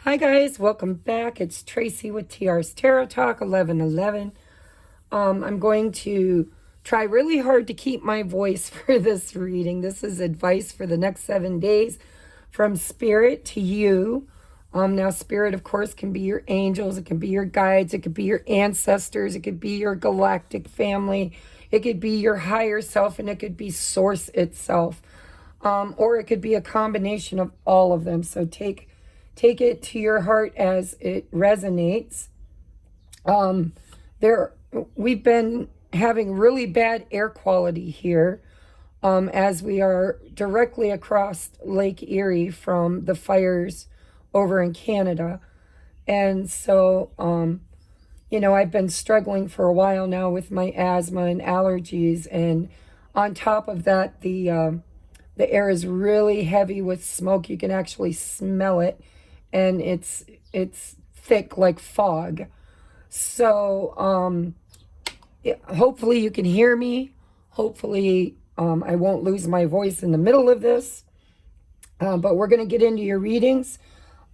Hi guys, welcome back. It's Tracy with TR's Tarot Talk 1111. I'm going to try really hard to keep my voice for this reading. This is advice for the next 7 days from Spirit to you. Now Spirit, of course, can be your angels, it can be your guides, it could be your ancestors, it could be your galactic family, it could be your higher self, and it could be Source itself. Or it could be a combination of all of them. So take it to your heart as it resonates. We've been having really bad air quality here, as we are directly across Lake Erie from the fires over in Canada. And so, I've been struggling for a while now with my asthma and allergies. And on top of that, the air is really heavy with smoke. You can actually smell it, and it's thick like fog. So hopefully you can hear me. Hopefully I won't lose my voice in the middle of this. But we're going to get into your readings.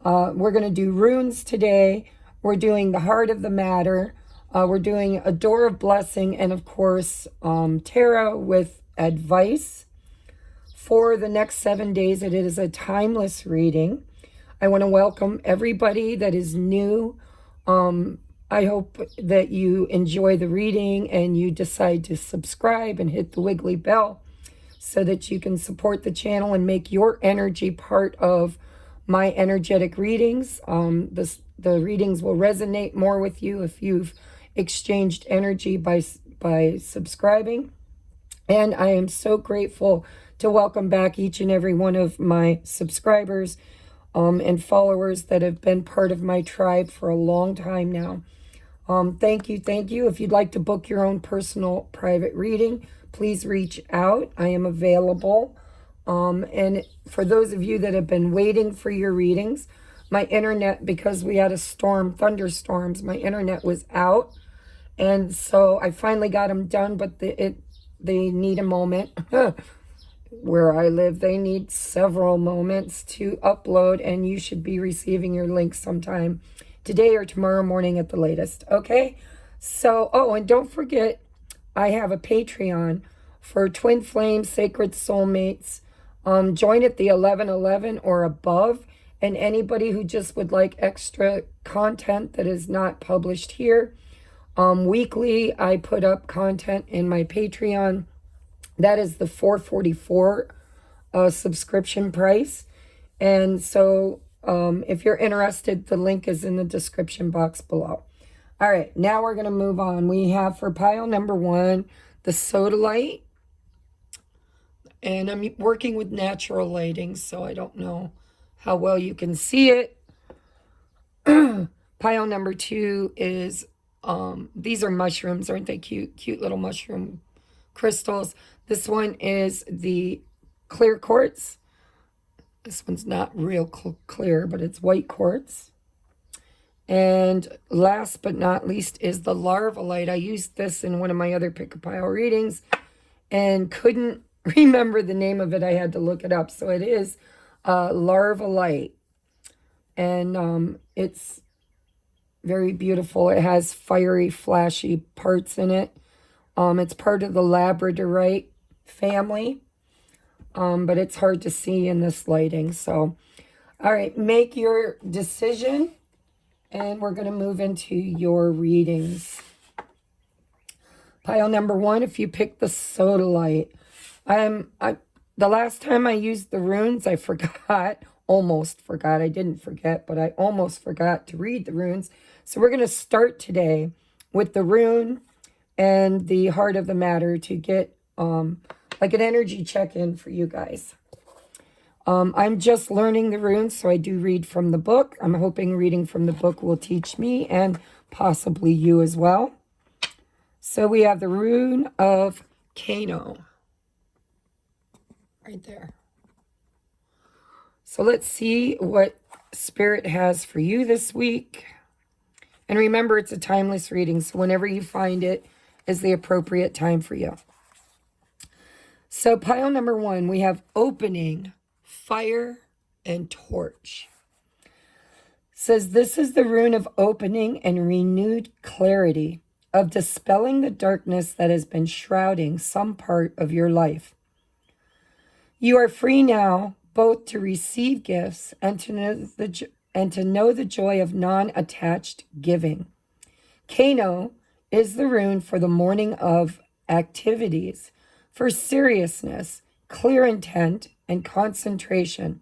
We're going to do runes today. We're doing the heart of the matter. We're doing a door of blessing, and of course tarot with advice for the next 7 days. It is a timeless reading. I want to welcome everybody that is new. I hope that you enjoy the reading and you decide to subscribe and hit the wiggly bell so that you can support the channel and make your energy part of my energetic readings. The readings will resonate more with you if you've exchanged energy by subscribing. And I am so grateful to welcome back each and every one of my subscribers and followers that have been part of my tribe for a long time now. Thank you. If you'd like to book your own personal private reading, please reach out. I am available. And for those of you that have been waiting for your readings, my internet, because we had a storm, thunderstorms, my internet was out. And so I finally got them done, but they need a moment. Where I live, they need several moments to upload, and you should be receiving your link sometime today or tomorrow morning at the latest. Okay? So, and don't forget, I have a Patreon for Twin Flame Sacred Soulmates. Join at the 1111 or above, and anybody who just would like extra content that is not published here. Weekly, I put up content in my Patreon. That is the $4.44 subscription price. And so if you're interested, the link is in the description box below. All right, now we're going to move on. We have for pile number 1, the sodalite. And I'm working with natural lighting, so I don't know how well you can see it. Pile number 2 is, these are mushrooms, aren't they cute? Cute little mushroom crystals. This one is the clear quartz. This one's not real clear, but it's white quartz. And last but not least is the larvalite. I used this in one of my other pick-a-pile readings and couldn't remember the name of it. I had to look it up. So it is larvalite. And it's very beautiful. It has fiery, flashy parts in it. It's part of the labradorite family, but it's hard to see in this lighting. So, all right, make your decision, and we're going to move into your readings. Pile number 1, if you pick the sodalite. The last time I used the runes, I almost forgot. I didn't forget, but I almost forgot to read the runes. So we're going to start today with the rune and the heart of the matter to get like an energy check-in for you guys. I'm just learning the runes, so I do read from the book. I'm hoping reading from the book will teach me and possibly you as well. So we have the rune of Kano right there. So let's see what Spirit has for you this week. And remember, it's a timeless reading, so whenever you find it is the appropriate time for you. So pile number 1, we have opening, fire, and torch. says this is the rune of opening and renewed clarity, of dispelling the darkness that has been shrouding some part of your life. You are free now both to receive gifts and to know the joy of non-attached giving. Kano is the rune for the morning of activities, for seriousness, clear intent, and concentration,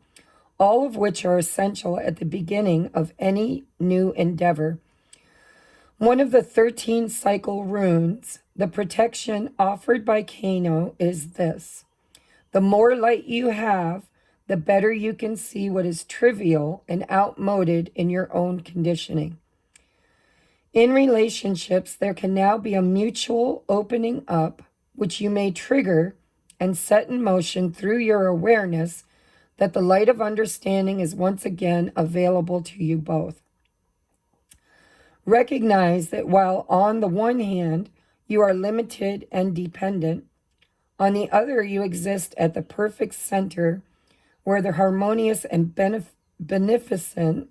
all of which are essential at the beginning of any new endeavor. One of the 13 cycle runes, the protection offered by Kano is this: the more light you have, the better you can see what is trivial and outmoded in your own conditioning. In relationships, there can now be a mutual opening up, which you may trigger and set in motion through your awareness that the light of understanding is once again available to you both. Recognize that while on the one hand, you are limited and dependent, on the other, you exist at the perfect center where the harmonious and beneficent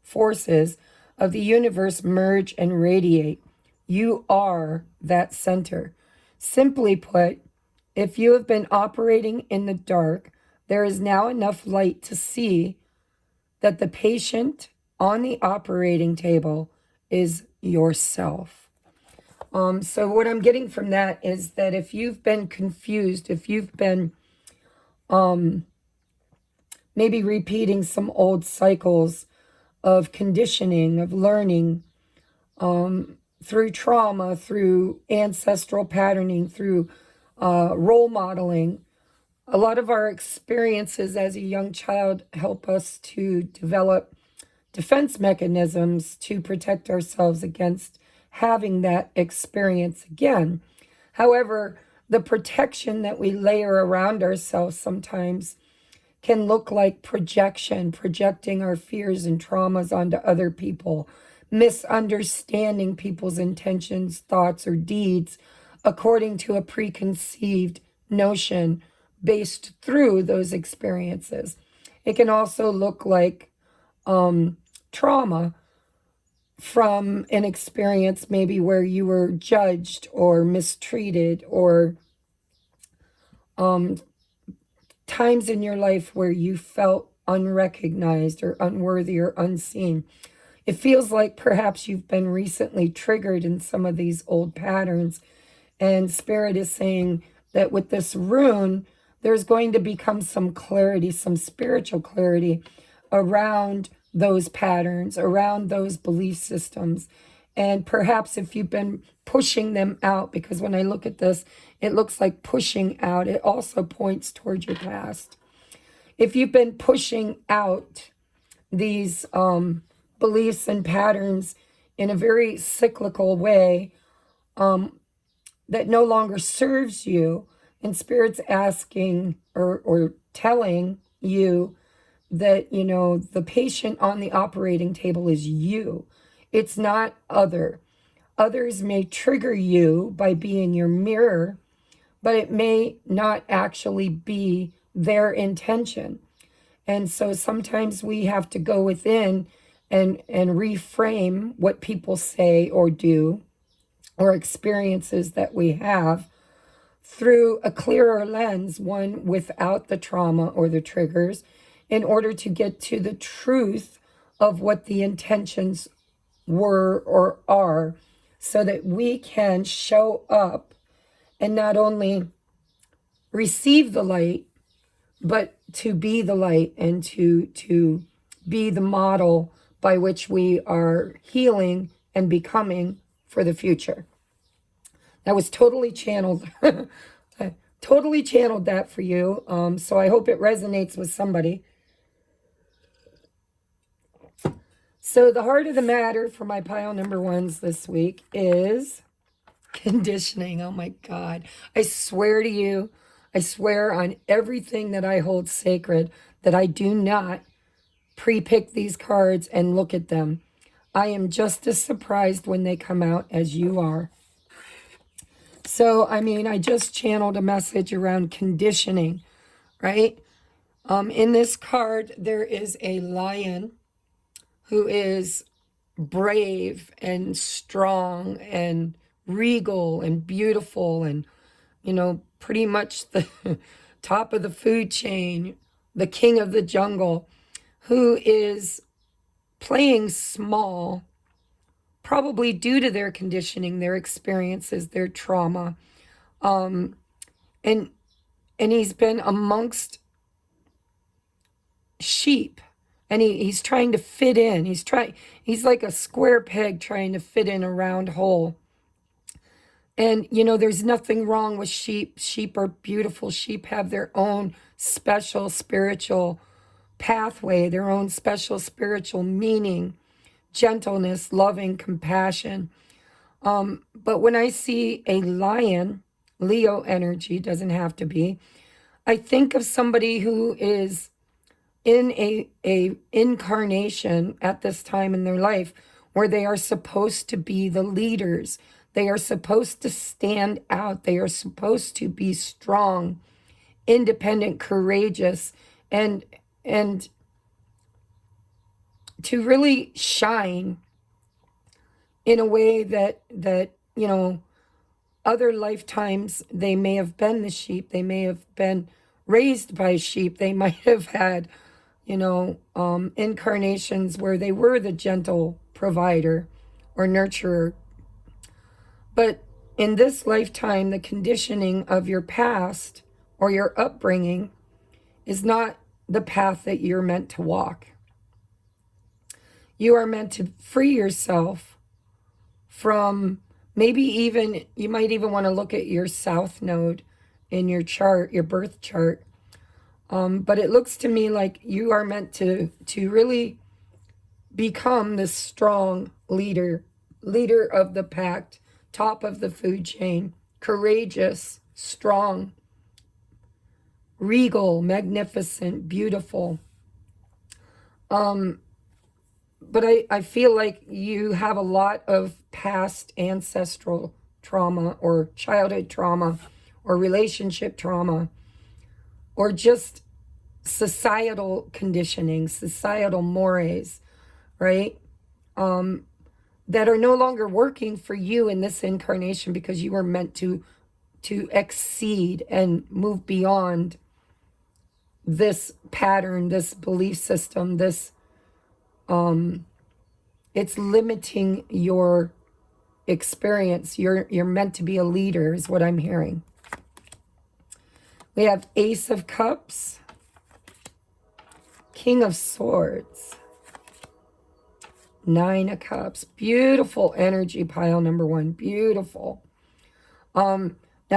forces of the universe merge and radiate. You are that center. Simply put, if you have been operating in the dark, there is now enough light to see that the patient on the operating table is yourself. So what I'm getting from that is that if you've been confused, if you've been maybe repeating some old cycles of conditioning, of learning, through trauma, through ancestral patterning, through role modeling, a lot of our experiences as a young child help us to develop defense mechanisms to protect ourselves against having that experience again. However, the protection that we layer around ourselves sometimes can look like projection, projecting our fears and traumas onto other people, misunderstanding people's intentions, thoughts, or deeds according to a preconceived notion based through those experiences. It can also look like trauma from an experience maybe where you were judged or mistreated, or times in your life where you felt unrecognized or unworthy or unseen. It feels like perhaps you've been recently triggered in some of these old patterns, and Spirit is saying that with this rune, there's going to become some clarity, some spiritual clarity around those patterns, around those belief systems. And perhaps if you've been pushing them out, because when I look at this, it looks like pushing out. It also points towards your past. If you've been pushing out these beliefs and patterns in a very cyclical way that no longer serves you, and Spirit's asking or telling you that, you know, the patient on the operating table is you. It's not other. Others may trigger you by being your mirror, but it may not actually be their intention. And so sometimes we have to go within and reframe what people say or do, or experiences that we have, through a clearer lens, one without the trauma or the triggers, in order to get to the truth of what the intentions were or are, so that we can show up and not only receive the light, but to be the light and to be the model by which we are healing and becoming for the future. That was totally channeled. I totally channeled that for you. So I hope it resonates with somebody. So the heart of the matter for my pile number ones this week is conditioning. Oh my God. I swear to you, I swear on everything that I hold sacred, that I do not pre-pick these cards and look at them. I am just as surprised when they come out as you are. So, I mean, I just channeled a message around conditioning, right? In this card, there is a lion who is brave and strong and regal and beautiful and, you know, pretty much the top of the food chain, the king of the jungle, who is playing small, probably due to their conditioning, their experiences, their trauma. And he's been amongst sheep, and he's trying to fit in. He's like a square peg trying to fit in a round hole. And, you know, there's nothing wrong with sheep. Sheep are beautiful. Sheep have their own special spiritual pathway, their own special spiritual meaning, gentleness, loving, compassion. But when I see a lion, Leo energy, doesn't have to be, I think of somebody who is in a incarnation at this time in their life where they are supposed to be the leaders. They are supposed to stand out. They are supposed to be strong, independent, courageous, and to really shine in a way that you know, other lifetimes they may have been the sheep. They may have been raised by sheep. They might have had, you know, incarnations where they were the gentle provider or nurturer. But in this lifetime, the conditioning of your past or your upbringing is not the path that you're meant to walk. You are meant to free yourself from, maybe even, you might even want to look at your south node in your chart, your birth chart. But it looks to me like you are meant to really become this strong leader of the pack, top of the food chain, courageous, strong, regal, magnificent, beautiful. But I feel like you have a lot of past ancestral trauma or childhood trauma or relationship trauma or just societal conditioning, societal mores, right? That are no longer working for you in this incarnation because you were meant to exceed and move beyond this pattern, this belief system, this it's limiting your experience. You're meant to be a leader is what I'm hearing. We have Ace of Cups, King of Swords, Nine of Cups. Beautiful energy pile number one. Beautiful. Now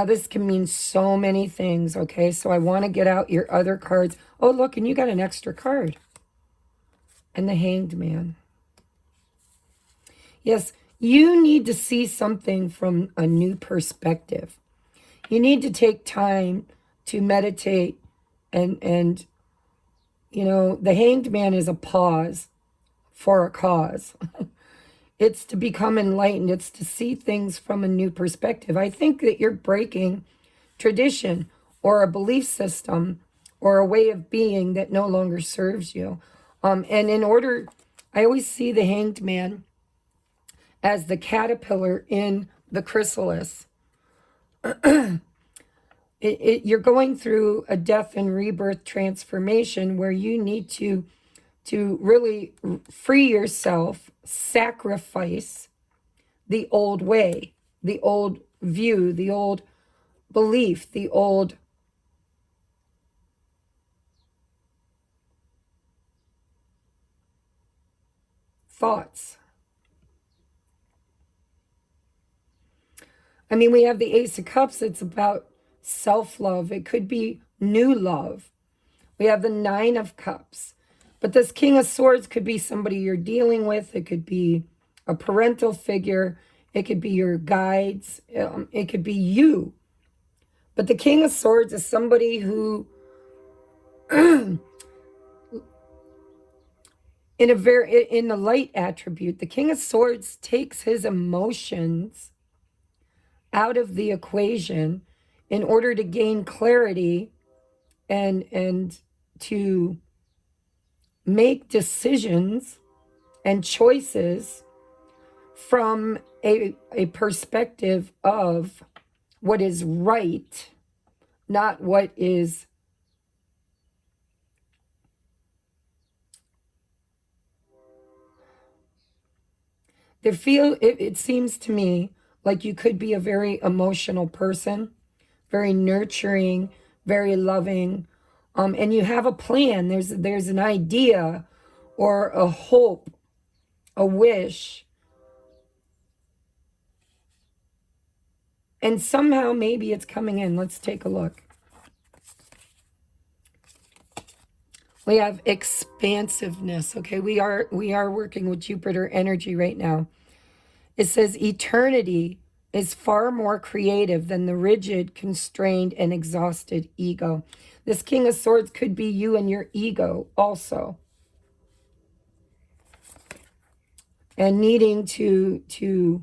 this can mean so many things, okay? So I want to get out your other cards. Oh, look, and you got an extra card. And the Hanged Man. Yes, you need to see something from a new perspective. You need to take time to meditate and you know, the Hanged Man is a pause for a cause. It's to become enlightened. It's to see things from a new perspective. I think that you're breaking tradition or a belief system or a way of being that no longer serves you. And in order, I always see the Hanged Man as the caterpillar in the chrysalis. You're going through a death and rebirth transformation where you need to really free yourself, sacrifice the old way, the old view, the old belief, the old thoughts. I mean, we have the Ace of Cups. It's about self-love. It could be new love. We have the Nine of Cups. But this King of Swords could be somebody you're dealing with. It could be a parental figure. It could be your guides. It could be you. But the King of Swords is somebody who in the light attribute, the King of Swords takes his emotions out of the equation in order to gain clarity and to make decisions and choices from a perspective of what is right, not what is it seems to me like you could be a very emotional person, very nurturing, very loving, and you have a plan. There's an idea or a hope, a wish, and somehow maybe it's coming in. Let's take a look. We have expansiveness. Okay, we are working with Jupiter energy right now. It says eternity is far more creative than the rigid, constrained, and exhausted ego. This King of Swords could be you and your ego also. And needing to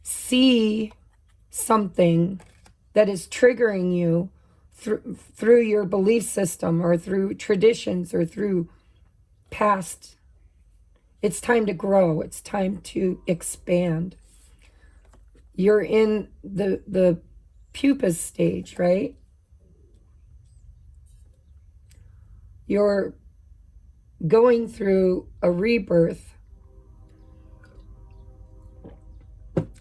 see something that is triggering you through your belief system or through traditions or through past. It's time to grow. It's time to expand. You're in the pupa stage, right? You're going through a rebirth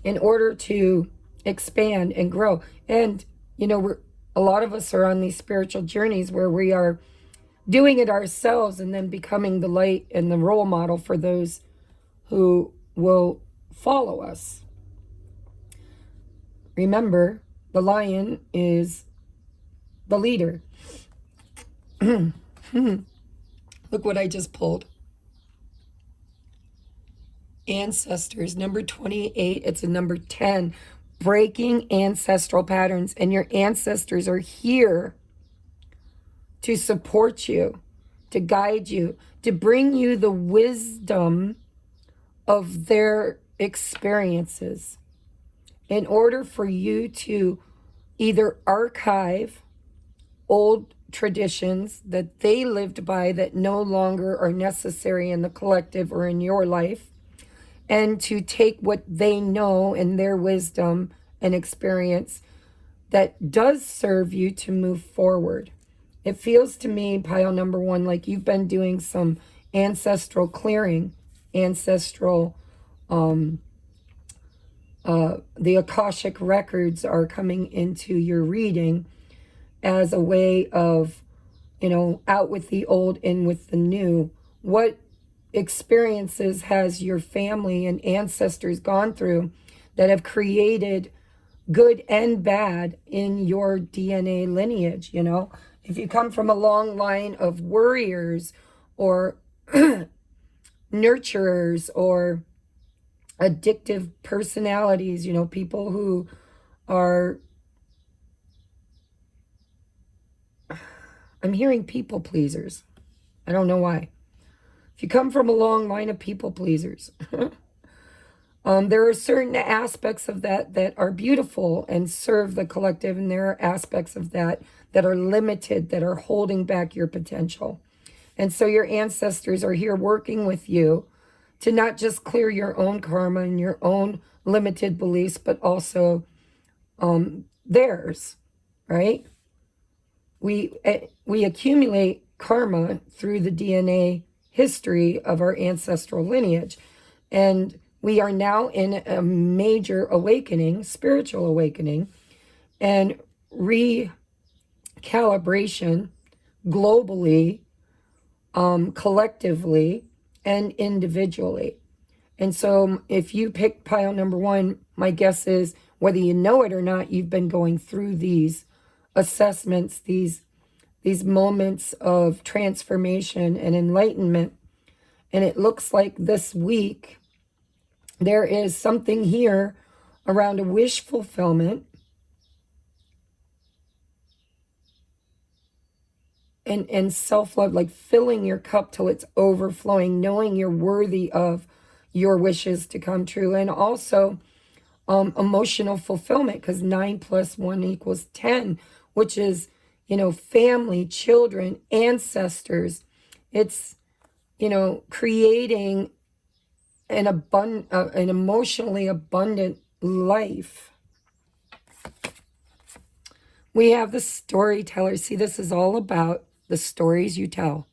in order to expand and grow. And, you know, a lot of us are on these spiritual journeys where we are doing it ourselves and then becoming the light and the role model for those who will follow us. Remember, the lion is the leader. Look what I just pulled. Ancestors, number 28, it's a number 10. Breaking ancestral patterns. And your ancestors are here to support you, to guide you, to bring you the wisdom of their experiences in order for you to either archive old traditions that they lived by that no longer are necessary in the collective or in your life, and to take what they know and their wisdom and experience that does serve you to move forward. It feels to me, pile number 1, like you've been doing some ancestral clearing, ancestral, the Akashic records are coming into your reading as a way of, you know, out with the old, in with the new. What experiences has your family and ancestors gone through that have created good and bad in your DNA lineage? You know, if you come from a long line of worriers or nurturers or addictive personalities, you know, people who are, I'm hearing people pleasers. I don't know why. If you come from a long line of people pleasers, there are certain aspects of that that are beautiful and serve the collective, and there are aspects of that that are limited, that are holding back your potential. And so your ancestors are here working with you to not just clear your own karma and your own limited beliefs, but also theirs, right? We accumulate karma through the DNA history of our ancestral lineage. And we are now in a major awakening, spiritual awakening, and recalibration globally, collectively, and individually. And so if you pick pile number 1, my guess is, whether you know it or not, you've been going through these assessments, these moments of transformation and enlightenment. And it looks like this week there is something here around a wish fulfillment and self-love, like filling your cup till it's overflowing, knowing you're worthy of your wishes to come true. And also emotional fulfillment, because 9 + 1 = 10, which is, you know, family, children, ancestors. It's, creating an emotionally abundant life. We have the storyteller. See, this is all about the stories you tell.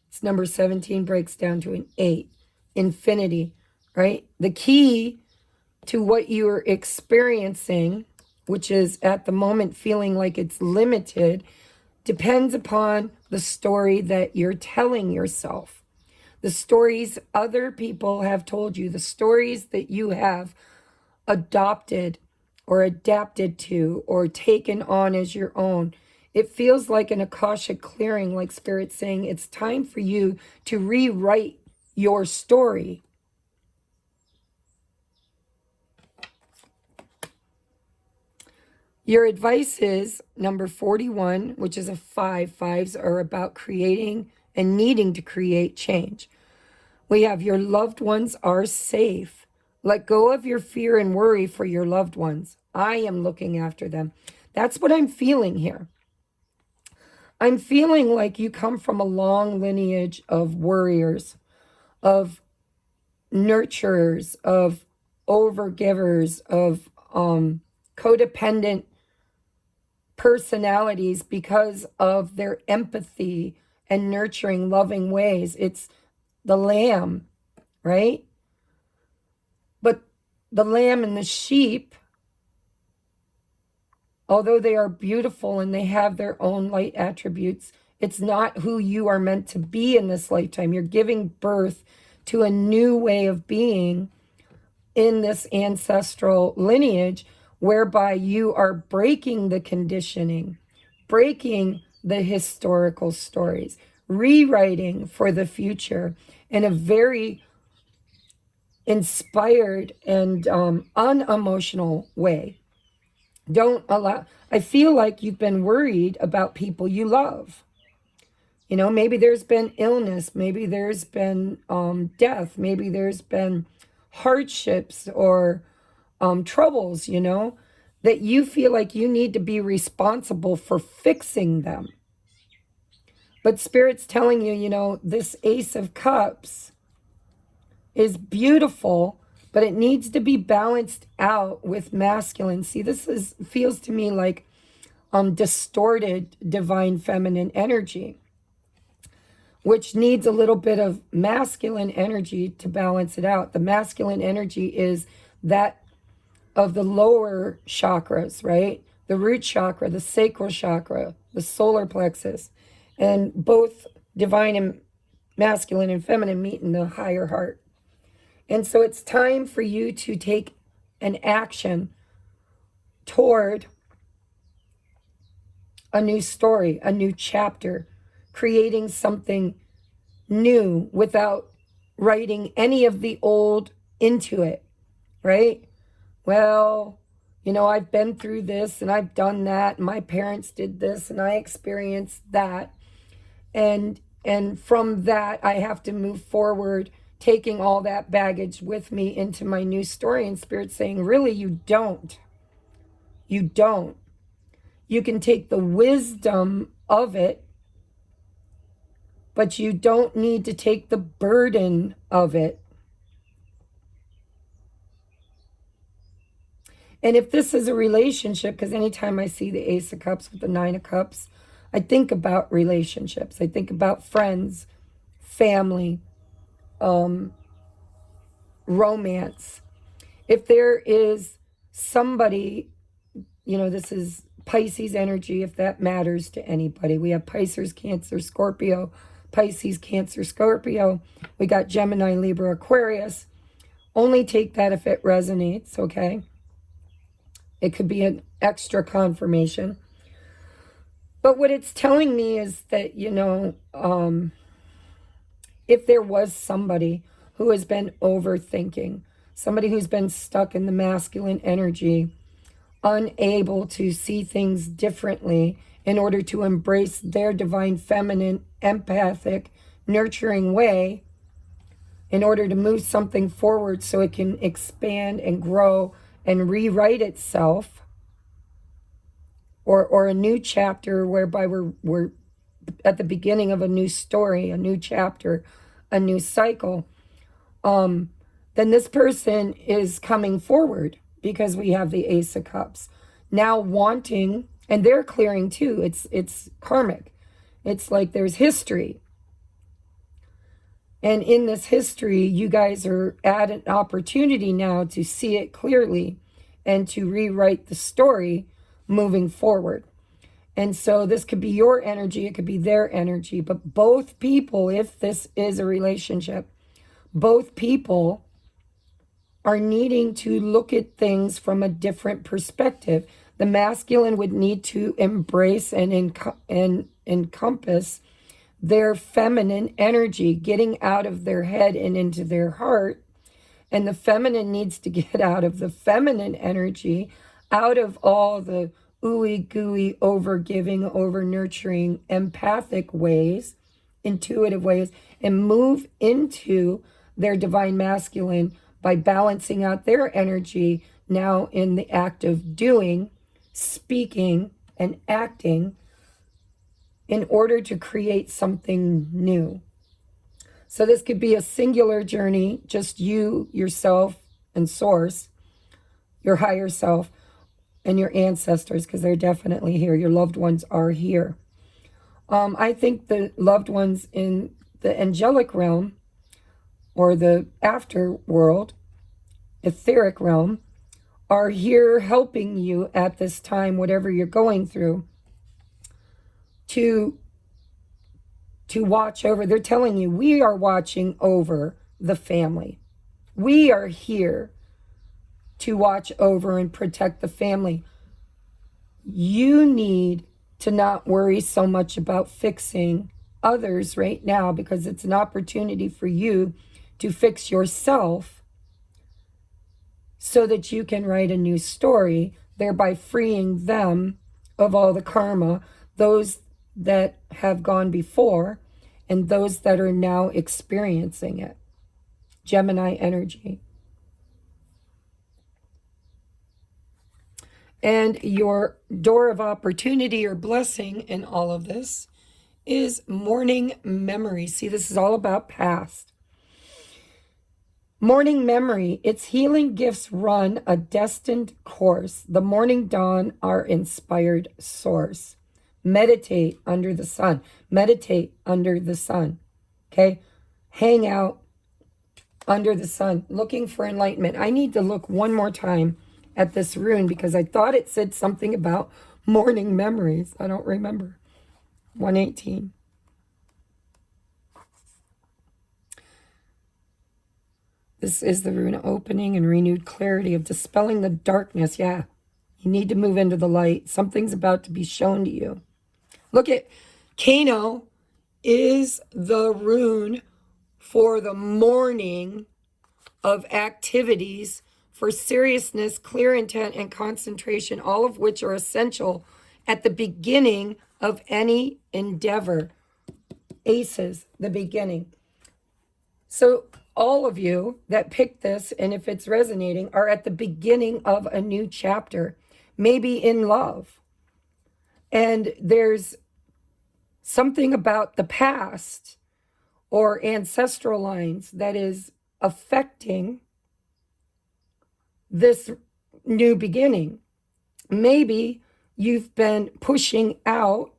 It's number 17, breaks down to an 8. Infinity, right? The key to what you're experiencing, which is at the moment feeling like it's limited, depends upon the story that you're telling yourself. The stories other people have told you, the stories that you have adopted or adapted to or taken on as your own. It feels like an Akashic clearing, like Spirit saying it's time for you to rewrite your story. Your advice is number 41, which is a 5. 5s are about creating and needing to create change. We have your loved ones are safe. Let go of your fear and worry for your loved ones. I am looking after them. That's what I'm feeling here. I'm feeling like you come from a long lineage of worriers, of nurturers, of overgivers, of codependent personalities because of their empathy and nurturing, loving ways. It's the lamb, right? But the lamb and the sheep, although they are beautiful and they have their own light attributes, it's not who you are meant to be in this lifetime. You're giving birth to a new way of being in this ancestral lineage, whereby you are breaking the conditioning, breaking the historical stories, rewriting for the future in a very inspired and unemotional way. I feel like you've been worried about people you love. Maybe there's been illness, maybe there's been death, maybe there's been hardships or troubles, that you feel like you need to be responsible for fixing them. But Spirit's telling you, this Ace of Cups is beautiful, but it needs to be balanced out with masculine. See, feels to me like distorted divine feminine energy, which needs a little bit of masculine energy to balance it out. The masculine energy is that of the lower chakras, right? The root chakra, the sacral chakra, the solar plexus, and both divine and masculine and feminine meet in the higher heart. And so it's time for you to take an action toward a new story, a new chapter, creating something new without writing any of the old into it, right? Well, I've been through this and I've done that. And my parents did this and I experienced that. And from that, I have to move forward, taking all that baggage with me into my new story. And Spirit saying, really, you don't. You don't. You can take the wisdom of it, but you don't need to take the burden of it. And if this is a relationship, because anytime I see the Ace of Cups with the Nine of Cups, I think about relationships. I think about friends, family, romance. If there is somebody, this is Pisces energy, if that matters to anybody. We have Pisces, Cancer, Scorpio, Pisces, Cancer, Scorpio. We got Gemini, Libra, Aquarius. Only take that if it resonates, okay? It could be an extra confirmation. But what it's telling me is that, if there was somebody who has been overthinking, somebody who's been stuck in the masculine energy, unable to see things differently in order to embrace their divine feminine, empathic, nurturing way, in order to move something forward so it can expand and grow and rewrite itself, or a new chapter whereby we're at the beginning of a new story, a new chapter, a new cycle, then this person is coming forward because we have the Ace of Cups. Now wanting, and they're clearing too. It's karmic. It's like there's history. And in this history, you guys are at an opportunity now to see it clearly and to rewrite the story moving forward. And so this could be your energy, it could be their energy, but both people, if this is a relationship, both people are needing to look at things from a different perspective. The masculine would need to embrace and encompass their feminine energy, getting out of their head and into their heart. And the feminine needs to get out of the feminine energy, out of all the ooey gooey, over giving, over nurturing, empathic ways, intuitive ways, and move into their divine masculine by balancing out their energy now in the act of doing, speaking, and acting in order to create something new. So this could be a singular journey, just you, yourself, and source, your higher self, and your ancestors, because they're definitely here. Your loved ones are here. I think the loved ones in the angelic realm, or the afterworld, etheric realm, are here helping you at this time, whatever you're going through, to watch over. They're telling you, we are watching over the family. We are here to watch over and protect the family. You need to not worry so much about fixing others right now, because it's an opportunity for you to fix yourself so that you can write a new story, thereby freeing them of all the karma, those that have gone before and those that are now experiencing it. Gemini energy. And your door of opportunity or blessing in all of this is morning memory. See, this is all about past. Morning memory, its healing gifts run a destined course. The morning dawn, our inspired source. Meditate under the sun. Meditate under the sun. Okay? Hang out under the sun, looking for enlightenment. I need to look one more time at this rune because I thought it said something about morning memories. I don't remember. 118. This is the rune opening and renewed clarity of dispelling the darkness. Yeah, you need to move into the light. Something's about to be shown to you. Look at Kano is the rune for the morning of activities for seriousness, clear intent, and concentration, all of which are essential at the beginning of any endeavor. Aces, the beginning. So all of you that picked this, and if it's resonating, are at the beginning of a new chapter, maybe in love. And there's something about the past or ancestral lines that is affecting this new beginning. Maybe you've been pushing out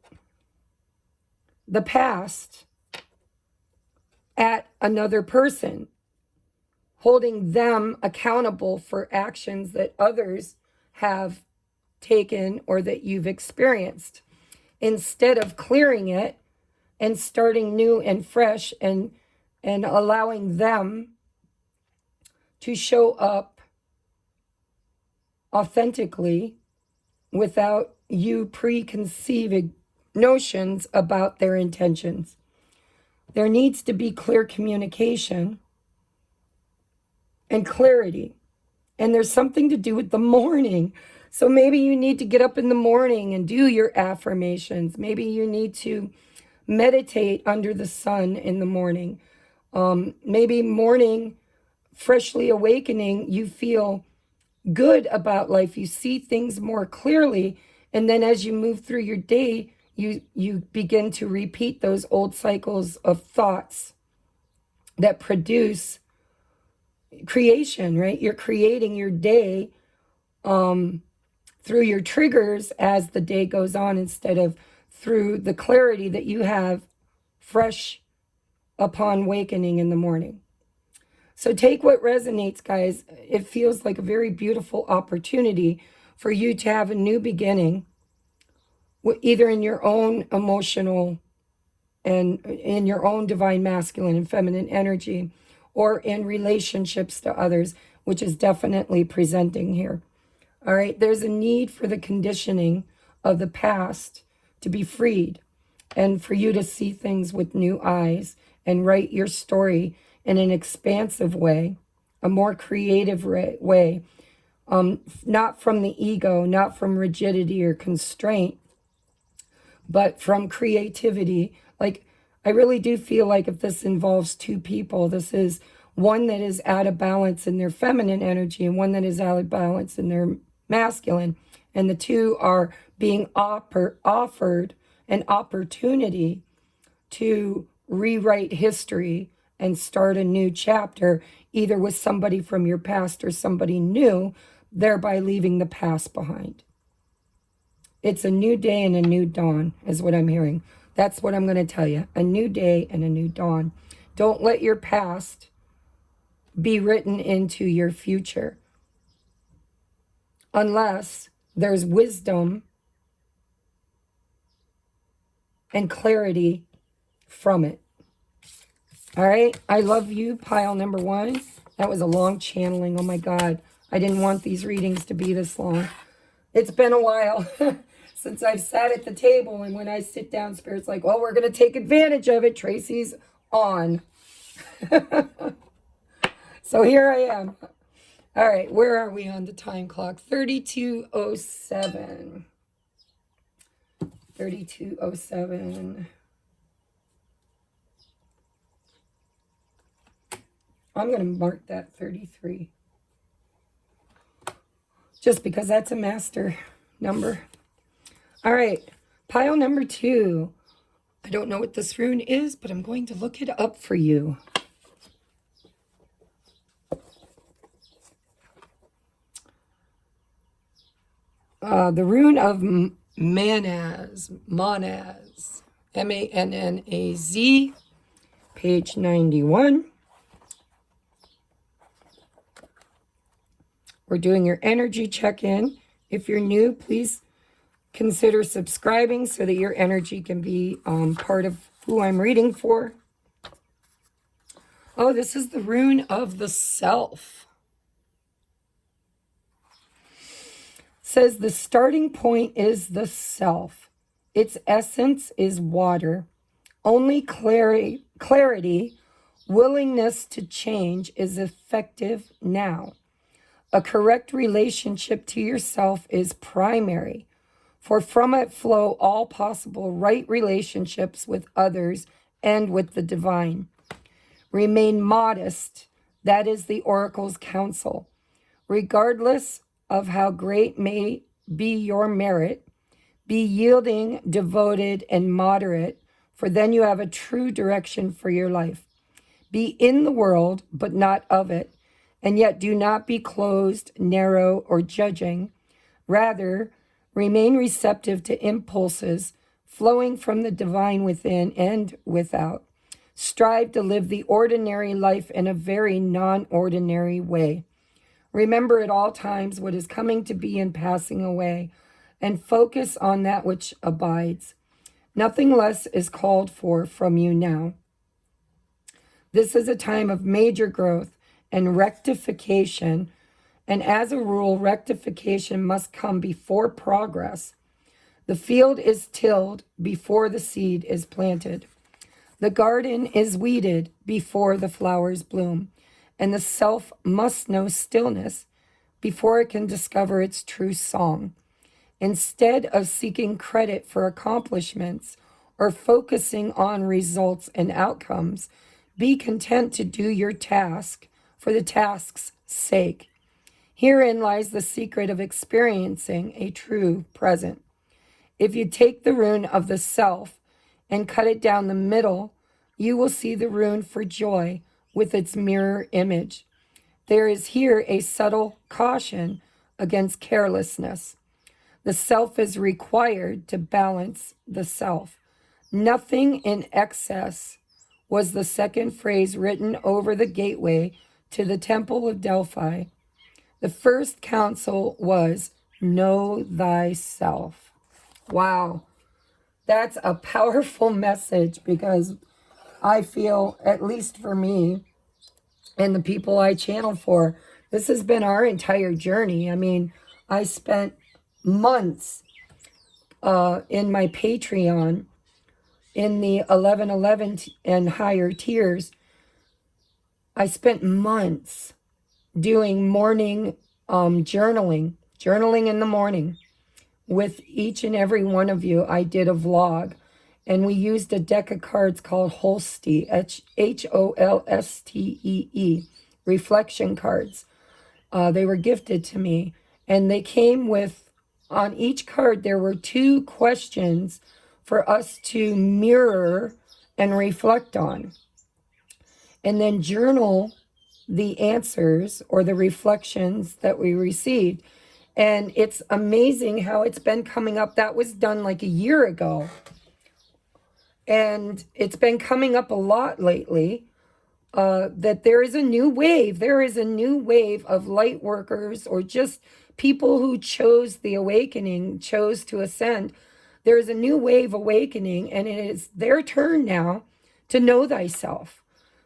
the past at another person, holding them accountable for actions that others have taken or that you've experienced, instead of clearing it and starting new and fresh and allowing them to show up authentically without you preconceiving notions about their intentions. There needs to be clear communication and clarity. And there's something to do with the morning. So maybe you need to get up in the morning and do your affirmations. Maybe you need to meditate under the sun in the morning. Maybe morning, freshly awakening, you feel good about life. You see things more clearly. And then as you move through your day, you begin to repeat those old cycles of thoughts that produce creation, right? You're creating your day through your triggers as the day goes on, instead of through the clarity that you have fresh upon awakening in the morning. So take what resonates, guys. It feels like a very beautiful opportunity for you to have a new beginning, either in your own emotional and in your own divine masculine and feminine energy, or in relationships to others, which is definitely presenting here. All right, there's a need for the conditioning of the past to be freed, and for you to see things with new eyes and write your story in an expansive way, a more creative way, not from the ego, not from rigidity or constraint, but from creativity. Like, I really do feel like if this involves two people, this is one that is out of balance in their feminine energy and one that is out of balance in their masculine. And the two are being offered an opportunity to rewrite history and start a new chapter, either with somebody from your past or somebody new, thereby leaving the past behind. It's a new day and a new dawn is what I'm hearing. That's what I'm going to tell you. A new day and a new dawn. Don't let your past be written into your future, unless there's wisdom and clarity from it. All right. I love you, pile number one. That was a long channeling. Oh my God. I didn't want these readings to be this long. It's been a while since I've sat at the table, and when I sit down, Spirit's like, well, we're going to take advantage of it. Tracie's on. So here I am. All right, where are we on the time clock? 32:07. 32:07. I'm going to mark that 33. Just because that's a master number. All right, pile number two. I don't know what this rune is, but I'm going to look it up for you. The rune of Manaz, M-A-N-N-A-Z, page 91. We're doing your energy check-in. If you're new, please consider subscribing so that your energy can be part of who I'm reading for. Oh, this is the rune of the self. Says the starting point is the self. Its essence is water. Only clarity, willingness to change is effective now. A correct relationship to yourself is primary, for from it flow all possible right relationships with others and with the divine. Remain modest, that is the oracle's counsel. Regardless of how great may be your merit, be yielding, devoted, and moderate, for then you have a true direction for your life. Be in the world, but not of it, and yet do not be closed, narrow, or judging. Rather, remain receptive to impulses flowing from the divine within and without. Strive to live the ordinary life in a very non-ordinary way. Remember at all times what is coming to be and passing away, and focus on that which abides. Nothing less is called for from you now. This is a time of major growth and rectification, and as a rule, rectification must come before progress. The field is tilled before the seed is planted. The garden is weeded before the flowers bloom, and the self must know stillness before it can discover its true song. Instead of seeking credit for accomplishments or focusing on results and outcomes, be content to do your task for the task's sake. Herein lies the secret of experiencing a true present. If you take the rune of the self and cut it down the middle, you will see the rune for joy, with its mirror image. There is here a subtle caution against carelessness. The self is required to balance the self. Nothing in excess was the second phrase written over the gateway to the Temple of Delphi. The first counsel was, know thyself. Wow, that's a powerful message, because I feel, at least for me and the people I channel for, this has been our entire journey. I mean, I spent months in my Patreon in the 1111 and higher tiers. I spent months doing morning journaling in the morning with each and every one of you. I did a vlog, and we used a deck of cards called Holstee, Holstee, reflection cards. They were gifted to me, and they came with, on each card, there were 2 questions for us to mirror and reflect on, and then journal the answers or the reflections that we received. And it's amazing how it's been coming up. That was done like a year ago. And it's been coming up a lot lately, that there is a new wave. There is a new wave of light workers, or just people who chose the awakening, chose to ascend. There is a new wave awakening, and it is their turn now to know thyself.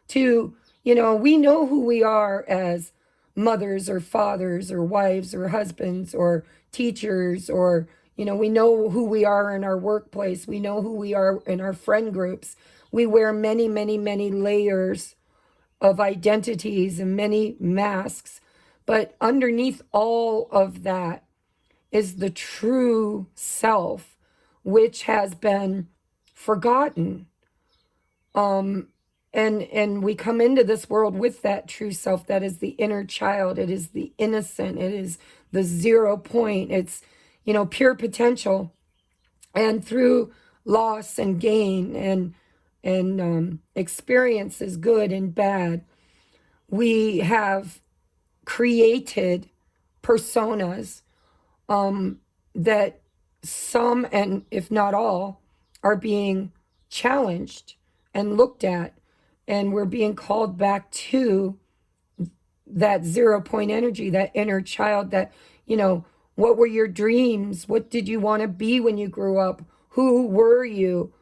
To, we know who we are as mothers or fathers or wives or husbands or teachers, or, we know who we are in our workplace. We know who we are in our friend groups. We wear many, many, many layers of identities and many masks. But underneath all of that is the true self, which has been forgotten. And we come into this world with that true self. That is the inner child. It is the innocent. It is the 0 point. It's, pure potential. And through loss and gain and experiences, good and bad, we have created personas that some, and if not all, are being challenged and looked at, and we're being called back to that 0 point energy, that inner child. That, what were your dreams? What did you want to be when you grew up? Who were you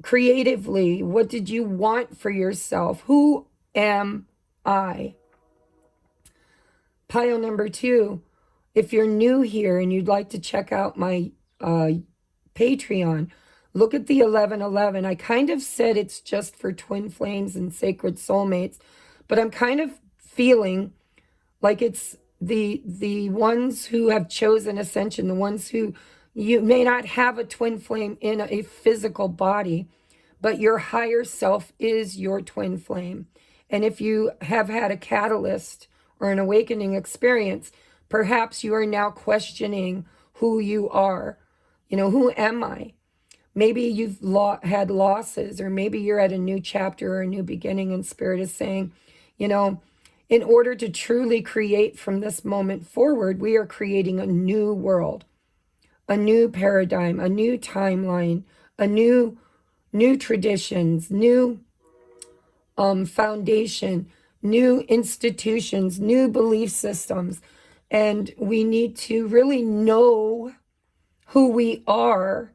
creatively? What did you want for yourself? Who am I? Pile number 2, if you're new here and you'd like to check out my Patreon, look at the 1111. I kind of said it's just for twin flames and sacred soulmates, but I'm kind of feeling like it's the ones who have chosen ascension, the ones who, you may not have a twin flame in a physical body, but your higher self is your twin flame. And if you have had a catalyst or an awakening experience, perhaps you are now questioning who you are. Who am I? Maybe you've had losses, or maybe you're at a new chapter or a new beginning, and Spirit is saying, in order to truly create from this moment forward, we are creating a new world, a new paradigm, a new timeline, a new traditions, new foundation, new institutions, new belief systems. And we need to really know who we are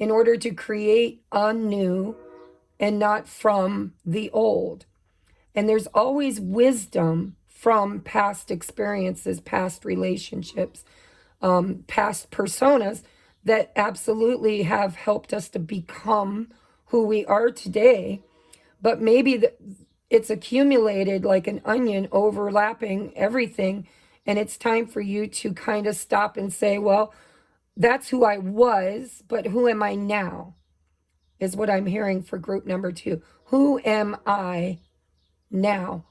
in order to create anew and not from the old. And there's always wisdom from past experiences, past relationships, past personas that absolutely have helped us to become who we are today. But maybe it's accumulated like an onion, overlapping everything. And it's time for you to kind of stop and say, well, that's who I was, but who am I now? Is what I'm hearing for group number 2. Who am I now?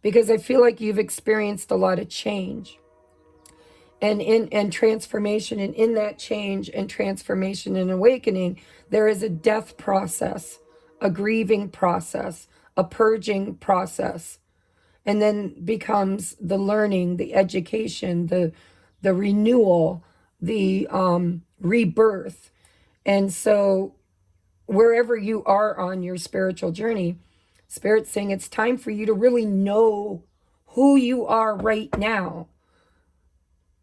Because I feel like you've experienced a lot of change and transformation. And in that change and transformation and awakening, there is a death process, a grieving process, a purging process, and then becomes the learning, the education, the renewal, the rebirth. And so wherever you are on your spiritual journey, Spirit's saying it's time for you to really know who you are right now.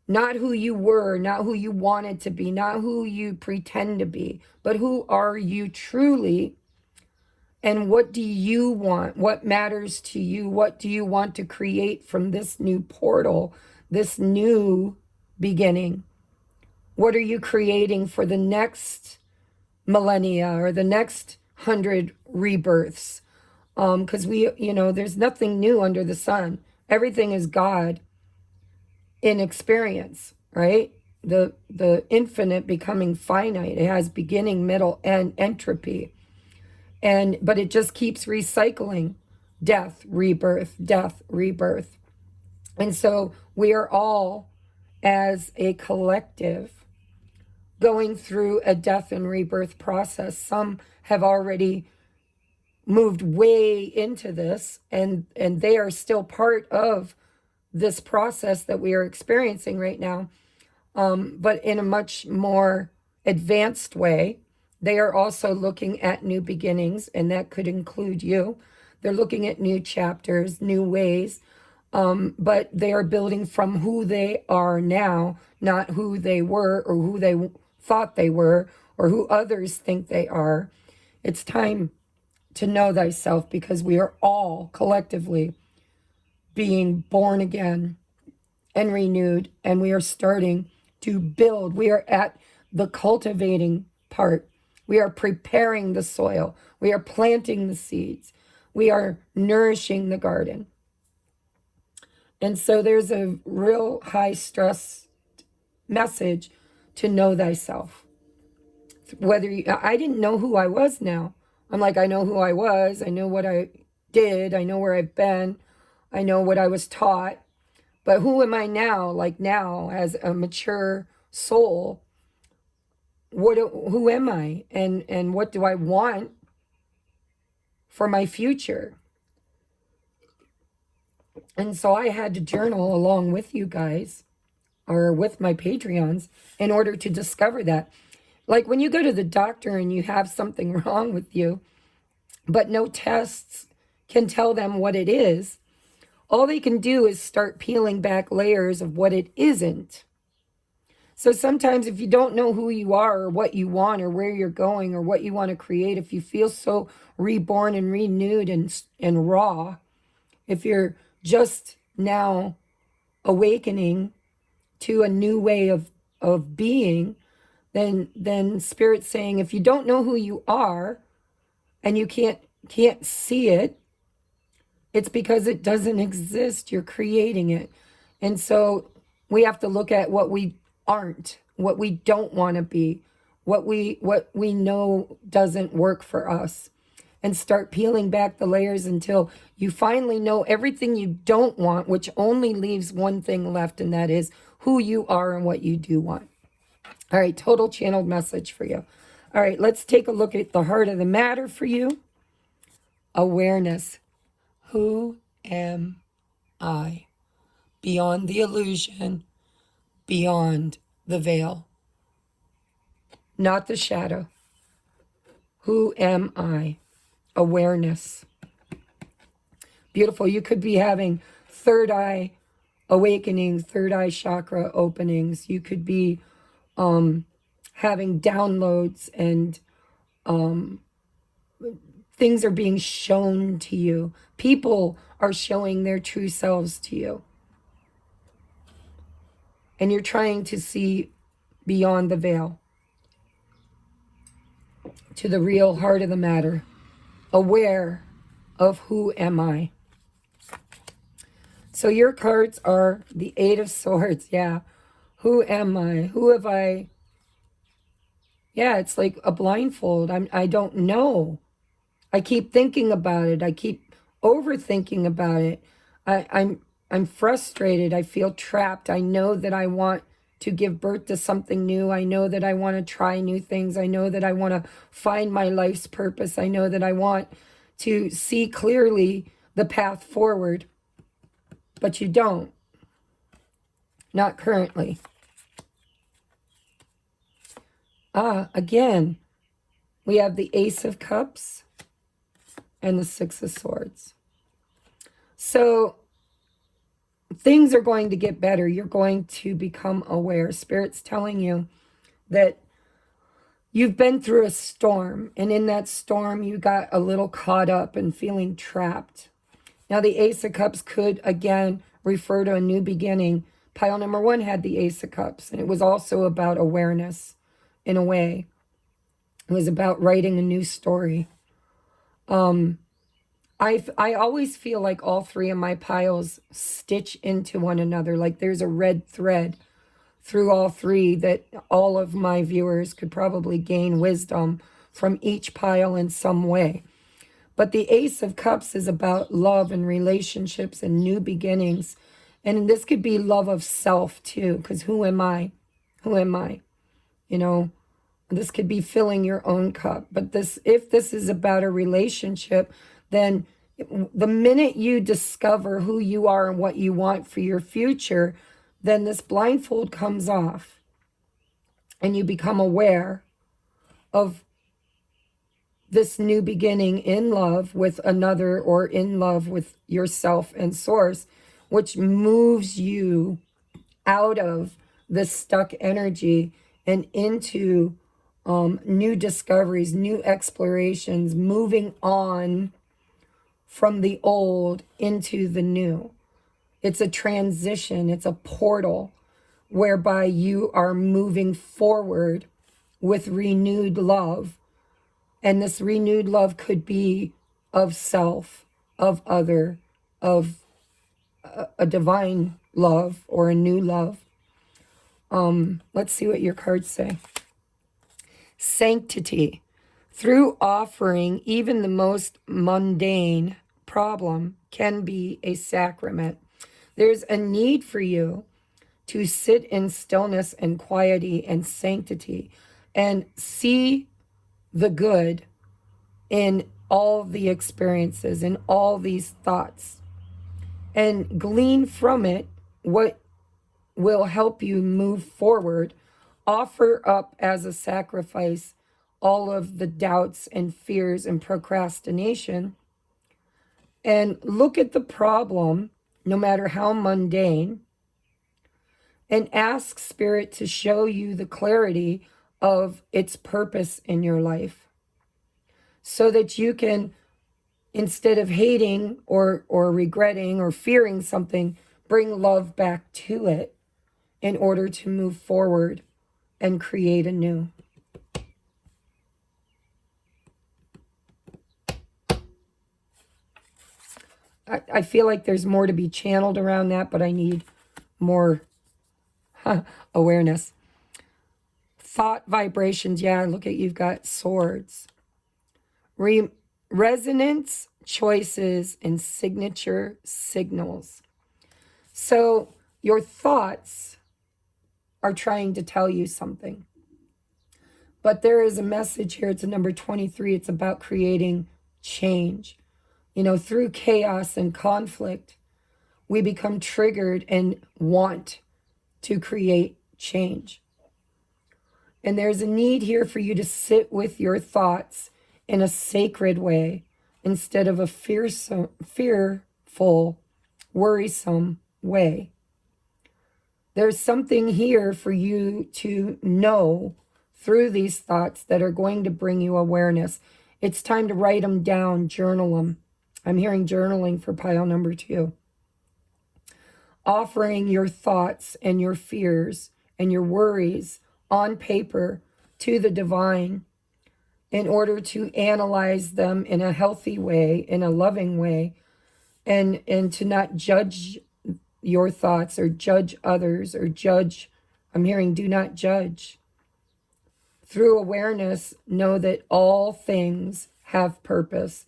Not who you were, not who you wanted to be, not who you pretend to be, but who are you truly, and what do you want? What matters to you? What do you want to create from this new portal, this new beginning? What are you creating for the next millennia or the next 100 rebirths? Because there's nothing new under the sun. Everything is God in experience, right? The infinite becoming finite. It has beginning, middle, and entropy. But it just keeps recycling. Death, rebirth, death, rebirth. And so we are all, as a collective, going through a death and rebirth process. Some have already moved way into this, and they are still part of this process that we are experiencing right now, but in a much more advanced way. They are also looking at new beginnings, and that could include you. They're looking at new chapters, new ways, but they are building from who they are now, not who they were or who they thought they were or who others think they are. It's time to know thyself, because we are all collectively being born again and renewed, and we are starting to build. We are at the cultivating part. We are preparing the soil. We are planting the seeds. We are nourishing the garden. And so there's a real high stress message to know thyself. I didn't know who I was now. I'm like, I know who I was. I know what I did. I know where I've been. I know what I was taught. But who am I now? Like now, as a mature soul, who am I? And what do I want for my future? And so I had to journal along with you guys, or with my Patreons, in order to discover that. Like when you go to the doctor and you have something wrong with you, but no tests can tell them what it is, all they can do is start peeling back layers of what it isn't. So sometimes if you don't know who you are or what you want or where you're going or what you want to create, if you feel so reborn and renewed and raw, if you're just now awakening to a new way of being, then Spirit's saying, if you don't know who you are and you can't see it, it's because it doesn't exist. You're creating it. And so we have to look at what we aren't, what we don't want to be, what we know doesn't work for us, and start peeling back the layers until you finally know everything you don't want, which only leaves one thing left, and that is who you are and what you do want. All right, total channeled message for you. All right, let's take a look at the heart of the matter for you. Awareness. Who am I? Beyond the illusion, beyond the veil. Not the shadow. Who am I? Awareness. Beautiful. You could be having third eye awakenings, third eye chakra openings. You could be having downloads, and things are being shown to you. People are showing their true selves to you. And you're trying to see beyond the veil to the real heart of the matter. Aware of who am I. So your cards are the Eight of Swords. Yeah. Who am I? Who have I? Yeah, it's like a blindfold. I don't know. I keep thinking about it. I keep overthinking about it. I'm frustrated. I feel trapped. I know that I want to give birth to something new. I know that I want to try new things. I know that I want to find my life's purpose. I know that I want to see clearly the path forward, but you don't. Not currently. Again, we have the Ace of Cups and the Six of Swords. So things are going to get better. You're going to become aware. Spirit's telling you that you've been through a storm, and in that storm you got a little caught up and feeling trapped. Now the Ace of Cups could again refer to a new beginning. Pile number 1 had the Ace of Cups, and it was also about awareness in a way. It was about writing a new story. I always feel like all 3 of my piles stitch into one another, like there's a red thread through all 3 that all of my viewers could probably gain wisdom from each pile in some way. But the Ace of Cups is about love and relationships and new beginnings. And this could be love of self too, because who am I? Who am I? You know, this could be filling your own cup. But if this is about a relationship, then the minute you discover who you are and what you want for your future, then this blindfold comes off and you become aware of this new beginning in love with another, or in love with yourself and source, which moves you out of this stuck energy and into new discoveries, new explorations, moving on from the old into the new. It's a transition. It's a portal whereby you are moving forward with renewed love. And this renewed love could be of self, of other, of a divine love or a new love. Let's see what your cards say. Sanctity. Through offering, even the most mundane problem can be a sacrament. There's a need for you to sit in stillness and quiety and sanctity and see the good in all the experiences, in all these thoughts, and glean from it what will help you move forward. Offer up as a sacrifice all of the doubts and fears and procrastination, and look at the problem, no matter how mundane, and ask Spirit to show you the clarity of its purpose in your life, so that you can, instead of hating or regretting or fearing something, bring love back to it in order to move forward and create anew. I feel like there's more to be channeled around that, but I need more awareness. Thought vibrations. Yeah, look at, you've got swords. Resonance, choices, and signature signals. So your thoughts are trying to tell you something. But there is a message here. It's a number 23. It's about creating change. You know, through chaos and conflict, we become triggered and want to create change. And there's a need here for you to sit with your thoughts in a sacred way instead of a fearful, worrisome way. There's something here for you to know through these thoughts that are going to bring you awareness. It's time to write them down, journal them. I'm hearing journaling for pile number 2. Offering your thoughts and your fears and your worries on paper to the divine in order to analyze them in a healthy way, in a loving way, and to not judge your thoughts or judge others or judge. I'm hearing do not judge. Through awareness, know that all things have purpose.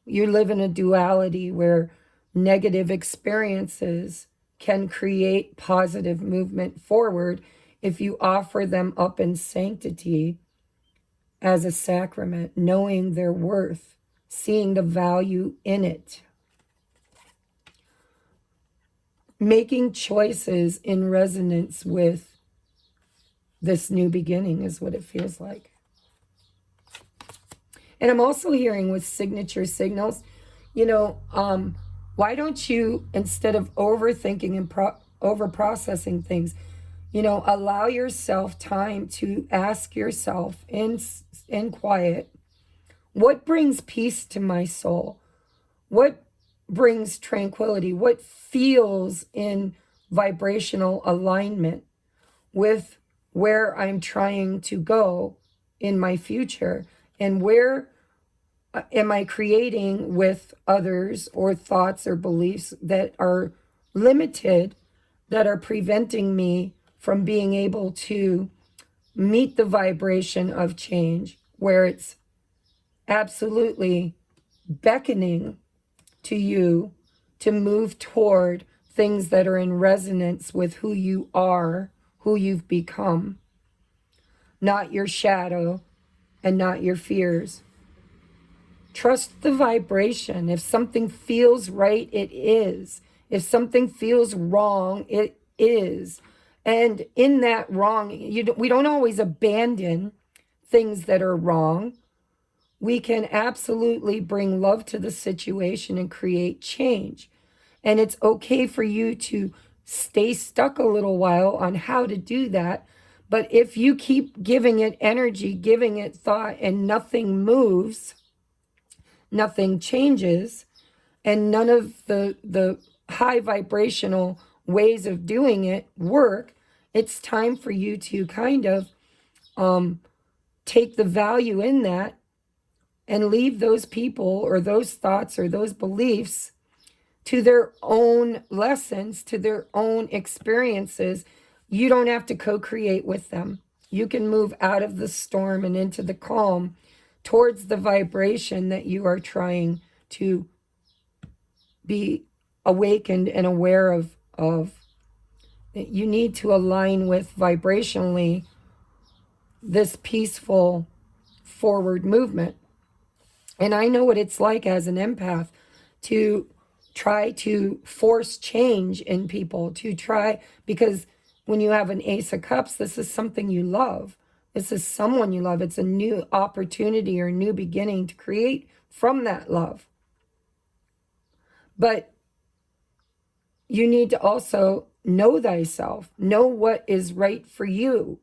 You live in a duality where negative experiences can create positive movement forward if you offer them up in sanctity as a sacrament, knowing their worth seeing the value in it. Making choices in resonance with this new beginning is what it feels like. And I'm also hearing with signature signals, why don't you, instead of overthinking and over-processing things, allow yourself time to ask yourself in quiet, what brings peace to my soul? What brings tranquility? What feels in vibrational alignment with where I'm trying to go in my future? And where am I creating with others or thoughts or beliefs that are limited, that are preventing me from being able to meet the vibration of change, where it's absolutely beckoning to you to move toward things that are in resonance with who you are, who you've become, not your shadow and not your fears. Trust the vibration. If something feels right, it is. If something feels wrong, it is. And in that wrong, we don't always abandon things that are wrong. We can absolutely bring love to the situation and create change. And it's okay for you to stay stuck a little while on how to do that. But if you keep giving it energy, giving it thought, and nothing moves, nothing changes, and none of the high vibrational ways of doing it work, it's time for you to kind of take the value in that and leave those people or those thoughts or those beliefs to their own lessons, to their own experiences. You don't have to co-create with them. You can move out of the storm and into the calm towards the vibration that you are trying to be awakened and aware of. You need to align with vibrationally this peaceful forward movement. And I know what it's like as an empath to try to force change in people, because when you have an Ace of Cups, this is something you love. This is someone you love. It's a new opportunity or new beginning to create from that love. But you need to also know thyself, know what is right for you.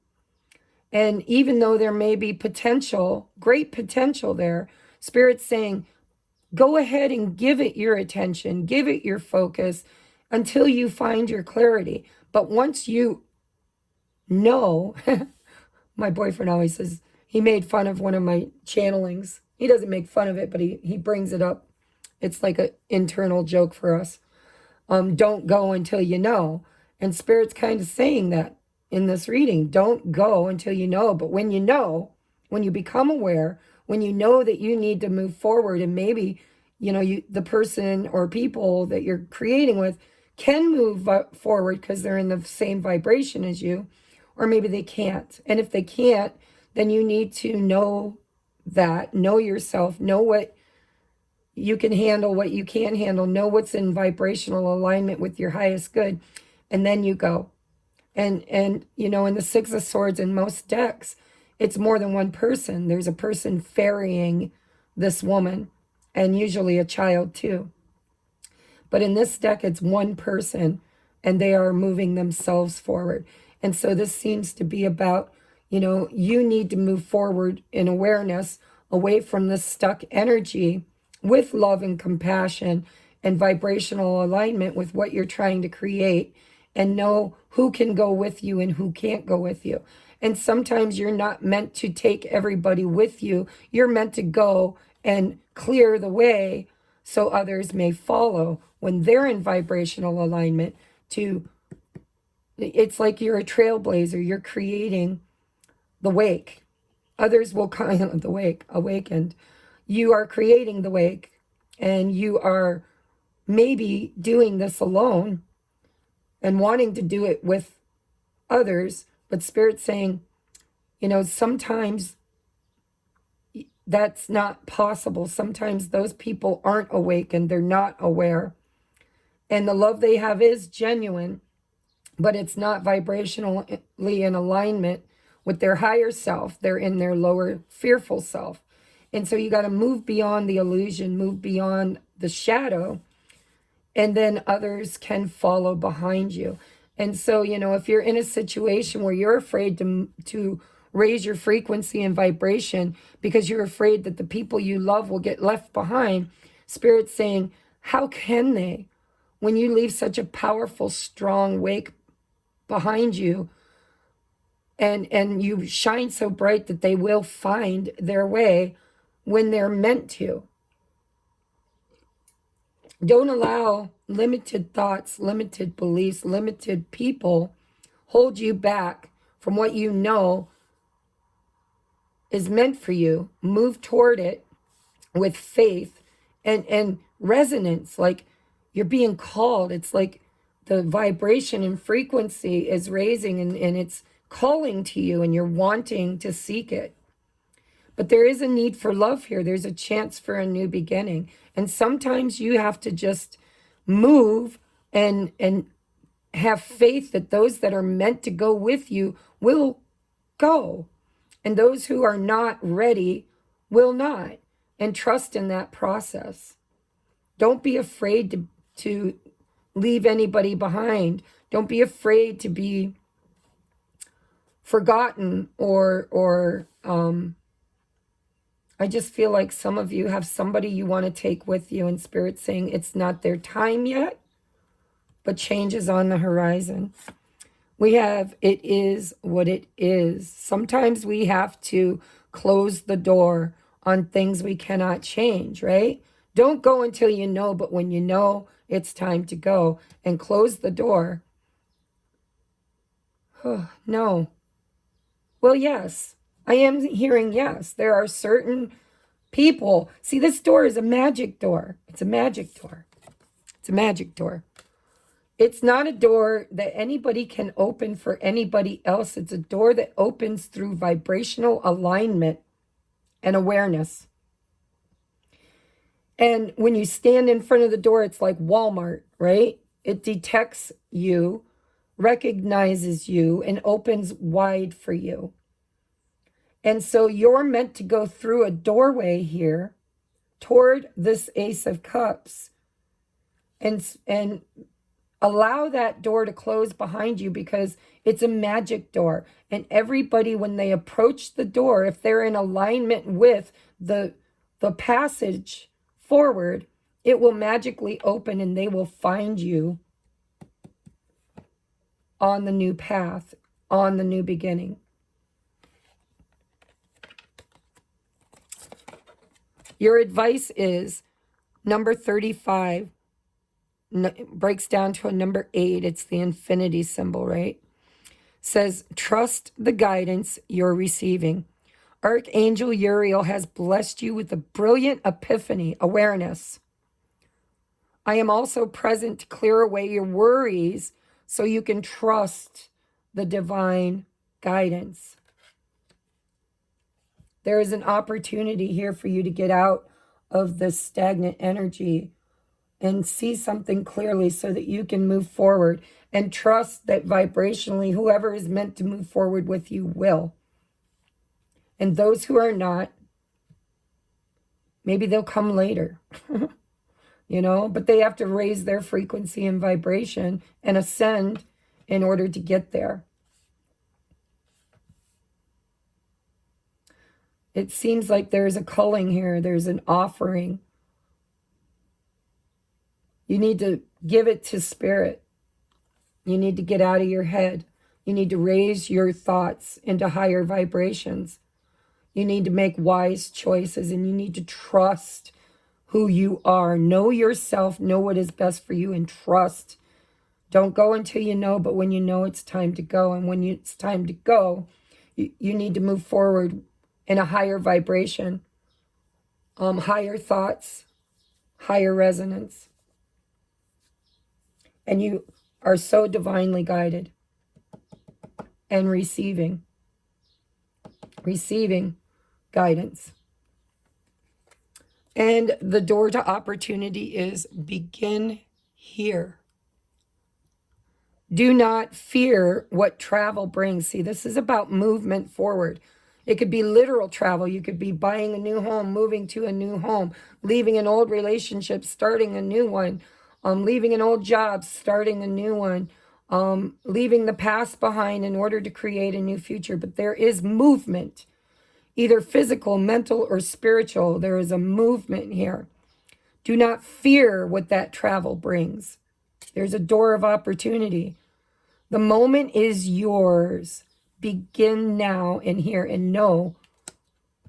And even though there may be potential, great potential there, Spirit's saying, go ahead and give it your attention, give it your focus until you find your clarity. But once you know, my boyfriend always says, he made fun of one of my channelings. He doesn't make fun of it, but he brings it up. It's like an internal joke for us. Don't go until you know. And Spirit's kind of saying that in this reading. Don't go until you know. But when you know, when you become aware, when you know that you need to move forward, and maybe, the person or people that you're creating with can move forward because they're in the same vibration as you, or maybe they can't. And if they can't, then you need to know that, know yourself, know what you can handle, what you can't handle, know what's in vibrational alignment with your highest good, and then you go. And in the Six of Swords in most decks, it's more than one person. There's a person ferrying this woman, and usually a child too. But in this deck, it's one person, and they are moving themselves forward. And so this seems to be about, you need to move forward in awareness, away from the stuck energy, with love and compassion and vibrational alignment with what you're trying to create, and know who can go with you and who can't go with you. And sometimes you're not meant to take everybody with you. You're meant to go and clear the way so others may follow when they're in vibrational alignment. It's like you're a trailblazer. You're creating the wake. Others will kind of the wake, awakened. You are creating the wake, and you are maybe doing this alone and wanting to do it with others, but Spirit's saying, sometimes that's not possible. Sometimes those people aren't awakened. They're not aware. And the love they have is genuine, but it's not vibrationally in alignment with their higher self. They're in their lower fearful self. And so you got to move beyond the illusion, move beyond the shadow, and then others can follow behind you. And so, you know, if you're in a situation where you're afraid to raise your frequency and vibration because you're afraid that the people you love will get left behind, Spirit's saying, how can they? When you leave such a powerful, strong wake behind you, and you shine so bright that they will find their way when they're meant to. Don't allow limited thoughts, limited beliefs, limited people hold you back from what you know is meant for you. Move toward it with faith and resonance, like you're being called. It's like the vibration and frequency is raising, and it's calling to you, and you're wanting to seek it. But there is a need for love here. There's a chance for a new beginning. And sometimes you have to just move and have faith that those that are meant to go with you will go. And those who are not ready will not. And trust in that process. Don't be afraid to leave anybody behind. Don't be afraid to be forgotten or I just feel like some of you have somebody you want to take with you, and Spirit saying it's not their time yet, but change is on the horizon. We have, it is what it is. Sometimes we have to close the door on things we cannot change, right? Don't go until you know, but when you know, it's time to go, and close the door. Oh, no. Well, yes, I am hearing yes. There are certain people. See, this door is a magic door. It's a magic door. It's a magic door. It's not a door that anybody can open for anybody else. It's a door that opens through vibrational alignment and awareness. And when you stand in front of the door, it's like Walmart, right? It detects you, recognizes you, and opens wide for you. And so you're meant to go through a doorway here toward this Ace of Cups and allow that door to close behind you, because it's a magic door. And everybody, when they approach the door, if they're in alignment with the passage forward, it will magically open and they will find you on the new path, on the new beginning. Your advice is number 35, breaks down to a number 8. It's the infinity symbol, right? Says, trust the guidance you're receiving. Archangel Uriel has blessed you with a brilliant epiphany, awareness. I am also present to clear away your worries so you can trust the divine guidance. There is an opportunity here for you to get out of this stagnant energy and see something clearly so that you can move forward, and trust that vibrationally, whoever is meant to move forward with you will. And those who are not, maybe they'll come later, you know, but they have to raise their frequency and vibration and ascend in order to get there. It seems like there's a culling here. There's an offering. You need to give it to Spirit. You need to get out of your head. You need to raise your thoughts into higher vibrations. You need to make wise choices, and you need to trust who you are. Know yourself, know what is best for you, and trust. Don't go until you know, but when you know, it's time to go. And when it's time to go, you need to move forward in a higher vibration, higher thoughts, higher resonance. And you are so divinely guided and receiving guidance. And the door to opportunity is begin here. Do not fear what travel brings. See, this is about movement forward. It could be literal travel. You could be buying a new home, moving to a new home, leaving an old relationship, starting a new one, leaving an old job, starting a new one, leaving the past behind in order to create a new future. But there is movement, either physical, mental, or spiritual. There is a movement here. Do not fear what that travel brings. There's a door of opportunity. The moment is yours. Begin now and here and know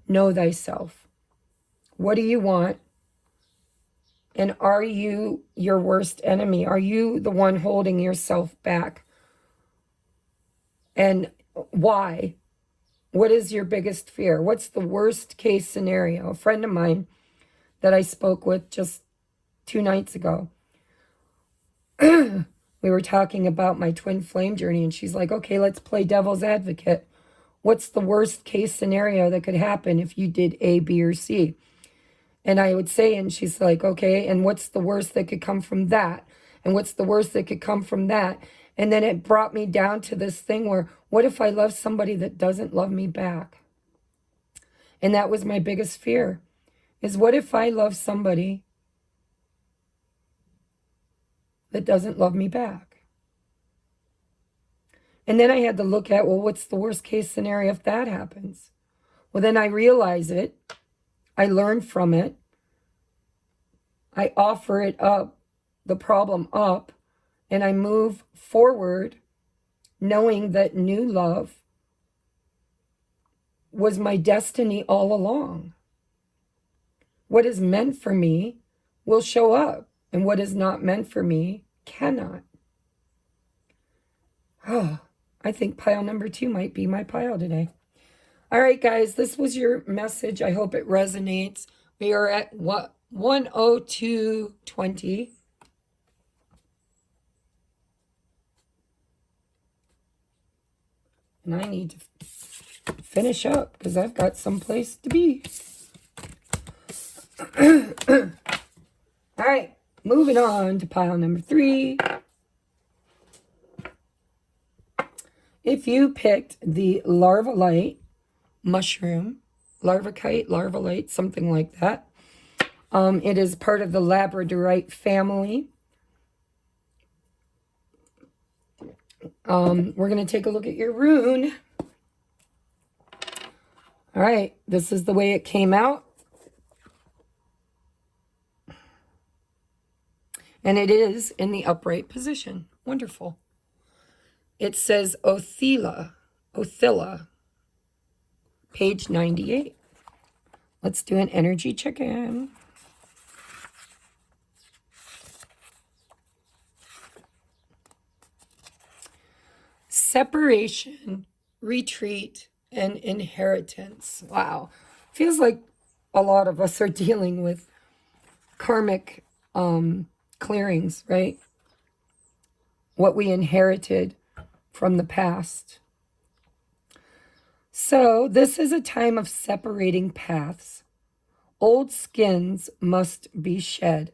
thyself. What do you want? And are you your worst enemy? Are you the one holding yourself back? And why? What is your biggest fear? What's the worst case scenario? A friend of mine that I spoke with just 2 nights ago, we were talking about my twin flame journey, and she's like, okay, let's play devil's advocate. What's the worst case scenario that could happen if you did A, B, or C? And I would say, and she's like, okay, and what's the worst that could come from that? And what's the worst that could come from that? And then it brought me down to this thing where, what if I love somebody that doesn't love me back? And that was my biggest fear, is what if I love somebody that doesn't love me back? And then I had to look at, well, what's the worst case scenario if that happens? Well, then I realize it. I learn from it. I offer it up, the problem up, and I move forward knowing that new love was my destiny all along. What is meant for me will show up, and what is not meant for me cannot. Oh, I think pile number 2 might be my pile today. All right, guys, this was your message. I hope it resonates. We are at 102:20. And I need to finish up because I've got someplace to be. All right, moving on to pile number 3. If you picked the larvalite mushroom, larvalite, something like that, it is part of the labradorite family. We're going to take a look at your rune. All right, this is the way it came out. And it is in the upright position. Wonderful. It says Othila, page 98. Let's do an energy check-in. Separation, retreat, and inheritance. Wow. Feels like a lot of us are dealing with karmic clearings, right? What we inherited from the past. So this is a time of separating paths. Old skins must be shed.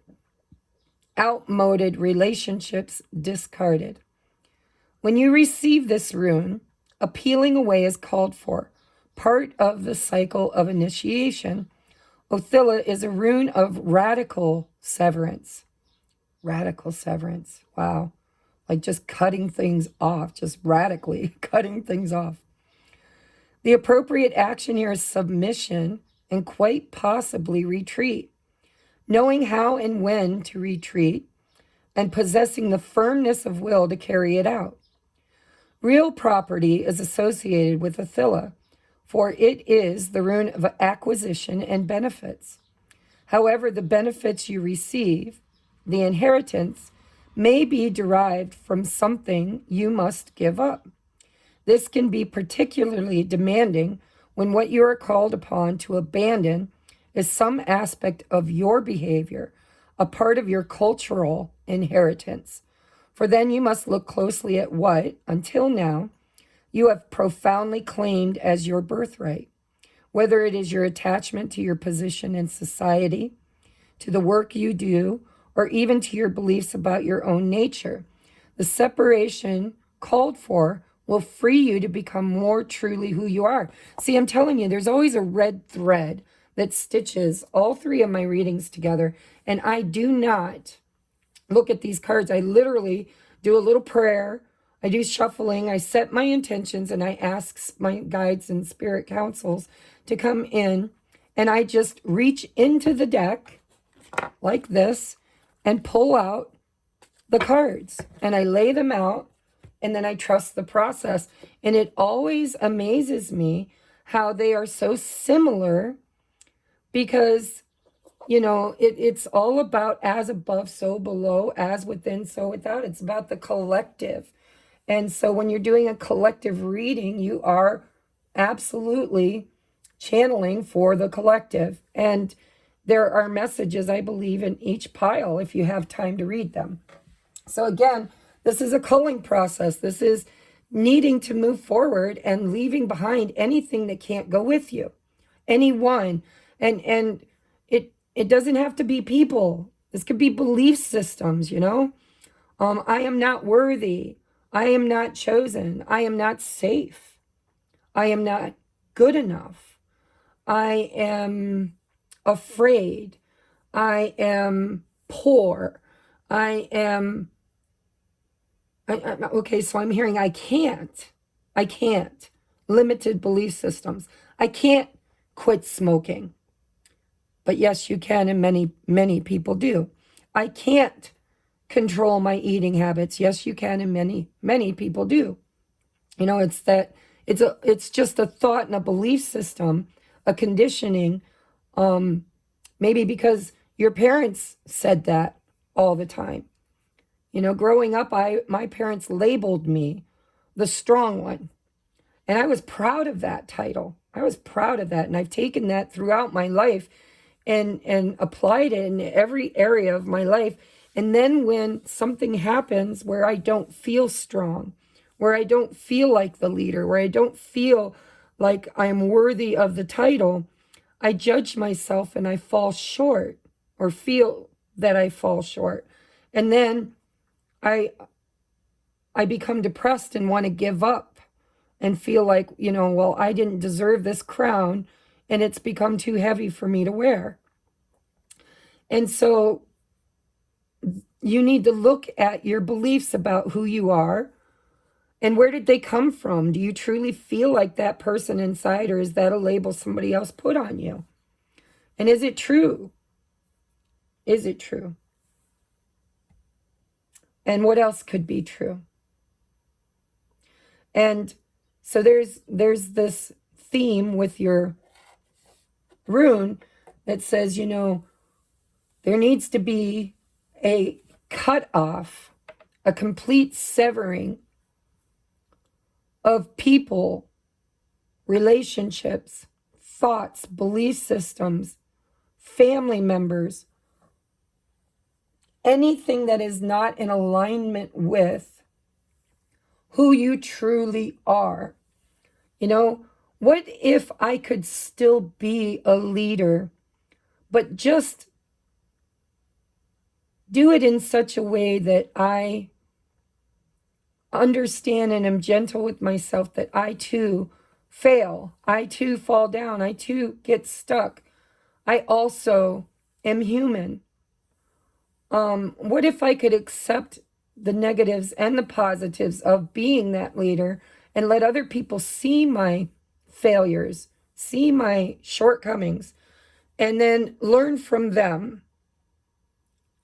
Outmoded relationships discarded. When you receive this rune, a peeling away is called for, part of the cycle of initiation. Othila is a rune of radical severance. Radical severance. Wow. Like just cutting things off, just radically cutting things off. The appropriate action here is submission and quite possibly retreat. Knowing how and when to retreat and possessing the firmness of will to carry it out. Real property is associated with Othila, for it is the rune of acquisition and benefits. However, the benefits you receive, the inheritance, may be derived from something you must give up. This can be particularly demanding when what you are called upon to abandon is some aspect of your behavior, a part of your cultural inheritance. For then you must look closely at what, until now, you have profoundly claimed as your birthright, whether it is your attachment to your position in society, to the work you do, or even to your beliefs about your own nature. The separation called for will free you to become more truly who you are. See, I'm telling you, there's always a red thread that stitches all three of my readings together. And I do not look at these cards. I literally do a little prayer. I do shuffling. I set my intentions and I ask my guides and spirit councils to come in. And I just reach into the deck like this and pull out the cards. And I lay them out. And then I trust the process. And it always amazes me how they are so similar, because, you know, it's all about as above, so below, as within, so without. It's about the collective. And so when you're doing a collective reading, you are absolutely channeling for the collective. And there are messages, I believe, in each pile if you have time to read them. So again, this is a culling process. This is needing to move forward and leaving behind anything that can't go with you. Anyone. And it doesn't have to be people. This could be belief systems, you know. I am not worthy. I am not chosen. I am not safe. I am not good enough. I am afraid. I am poor. I am... okay, so I'm hearing I can't. Limited belief systems. I can't quit smoking. But yes, you can, and many people do. I can't control my eating habits. Yes, you can, and many people do. You know, it's just a thought and a belief system, a conditioning, maybe because your parents said that all the time. You know, growing up, my parents labeled me the strong one. And I was proud of that title. I was proud of that. And I've taken that throughout my life and applied it in every area of my life. And then when something happens where I don't feel strong, where I don't feel like the leader, where I don't feel like I'm worthy of the title, I judge myself and I fall short, or feel that I fall short. And then I become depressed and want to give up and feel like, you know, well, I didn't deserve this crown and it's become too heavy for me to wear. And so you need to look at your beliefs about who you are and where did they come from? Do you truly feel like that person inside, or is that a label somebody else put on you? And is it true? Is it true? And what else could be true? And so there's this theme with your rune that says, you know, there needs to be a cut off, a complete severing of people, relationships, thoughts, belief systems, family members, anything that is not in alignment with who you truly are. You know, what if I could still be a leader, but just do it in such a way that I understand and am gentle with myself, that I too fail, I too fall down, I too get stuck. I also am human. What if I could accept the negatives and the positives of being that leader and let other people see my failures, see my shortcomings, and then learn from them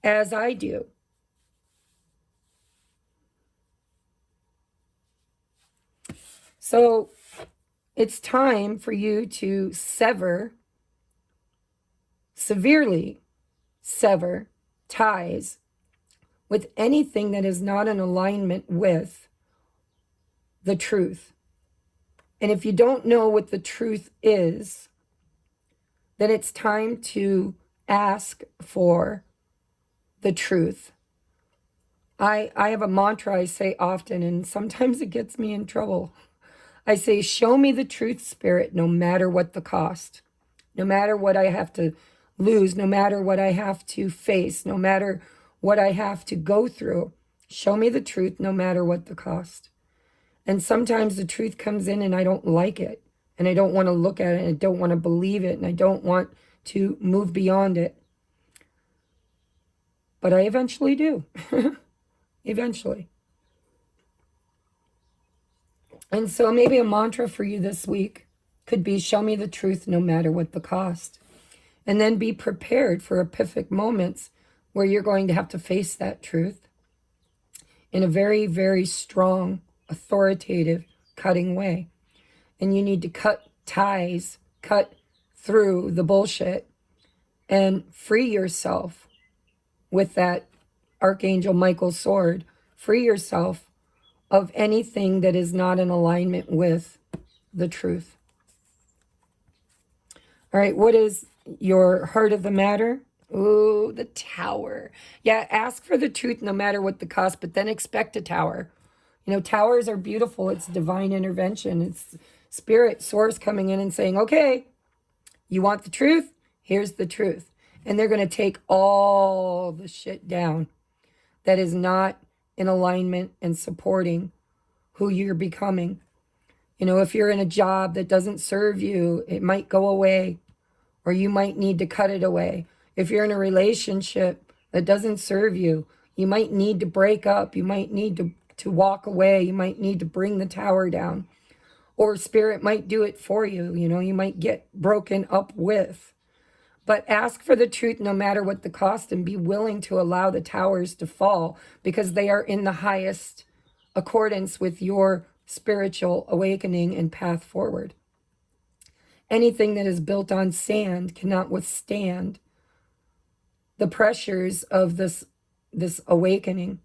as I do? So it's time for you to severely sever ties with anything that is not in alignment with the truth. And if you don't know what the truth is, then it's time to ask for the truth. I have a mantra I say often, and sometimes it gets me in trouble. I say, show me the truth, Spirit, no matter what the cost. No matter what I have to lose, no matter what I have to face, no matter what I have to go through. Show me the truth, no matter what the cost. And sometimes the truth comes in and I don't like it. And I don't want to look at it. And I don't want to believe it. And I don't want to move beyond it. But I eventually do. Eventually. And so maybe a mantra for you this week could be, show me the truth no matter what the cost. And then be prepared for epiphanic moments where you're going to have to face that truth in a very, very strong, authoritative, cutting way. And you need to cut ties, cut through the bullshit, and free yourself with that Archangel Michael sword. Free yourself of anything that is not in alignment with the truth. All right, what is your heart of the matter? Ooh, the Tower. Yeah, ask for the truth no matter what the cost, but then expect a tower. You know, towers are beautiful. It's divine intervention. It's spirit, source coming in and saying, okay, you want the truth? Here's the truth. And they're going to take all the shit down that is not in alignment and supporting who you're becoming. You know, if you're in a job that doesn't serve you, it might go away, or you might need to cut it away. If you're in a relationship that doesn't serve you, you might need to break up. You might need to walk away. You might need to bring the tower down. Or spirit might do it for you. You know, you might get broken up with. But ask for the truth no matter what the cost, and be willing to allow the towers to fall, because they are in the highest accordance with your spiritual awakening and path forward. Anything that is built on sand cannot withstand the pressures of this awakening.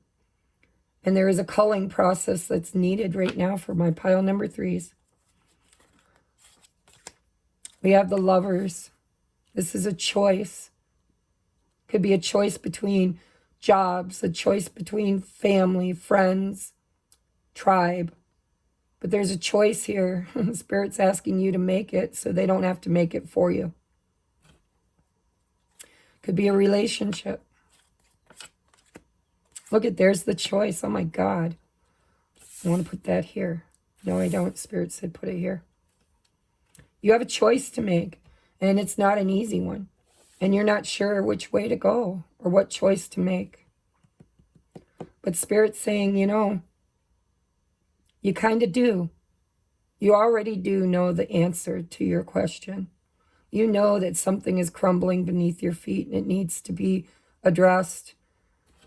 And there is a culling process that's needed right now for my pile number 3s. We have the Lovers. This is a choice. Could be a choice between jobs, a choice between family, friends, tribe. But there's a choice here. Spirit's asking you to make it so they don't have to make it for you. Could be a relationship. Look at, there's the choice. Oh my God. I want to put that here. No, I don't. Spirit said put it here. You have a choice to make, and it's not an easy one. And you're not sure which way to go or what choice to make. But Spirit's saying, you know, you kind of do. You already do know the answer to your question. You know that something is crumbling beneath your feet and it needs to be addressed.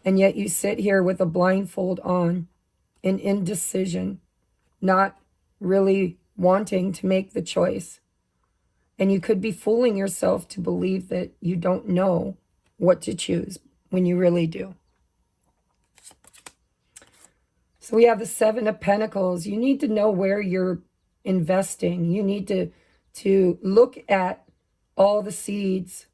And yet you sit here with a blindfold on, in indecision, not really wanting to make the choice. And you could be fooling yourself to believe that you don't know what to choose when you really do. So we have the 7 of Pentacles. You need to know where you're investing. You need to look at all the seeds,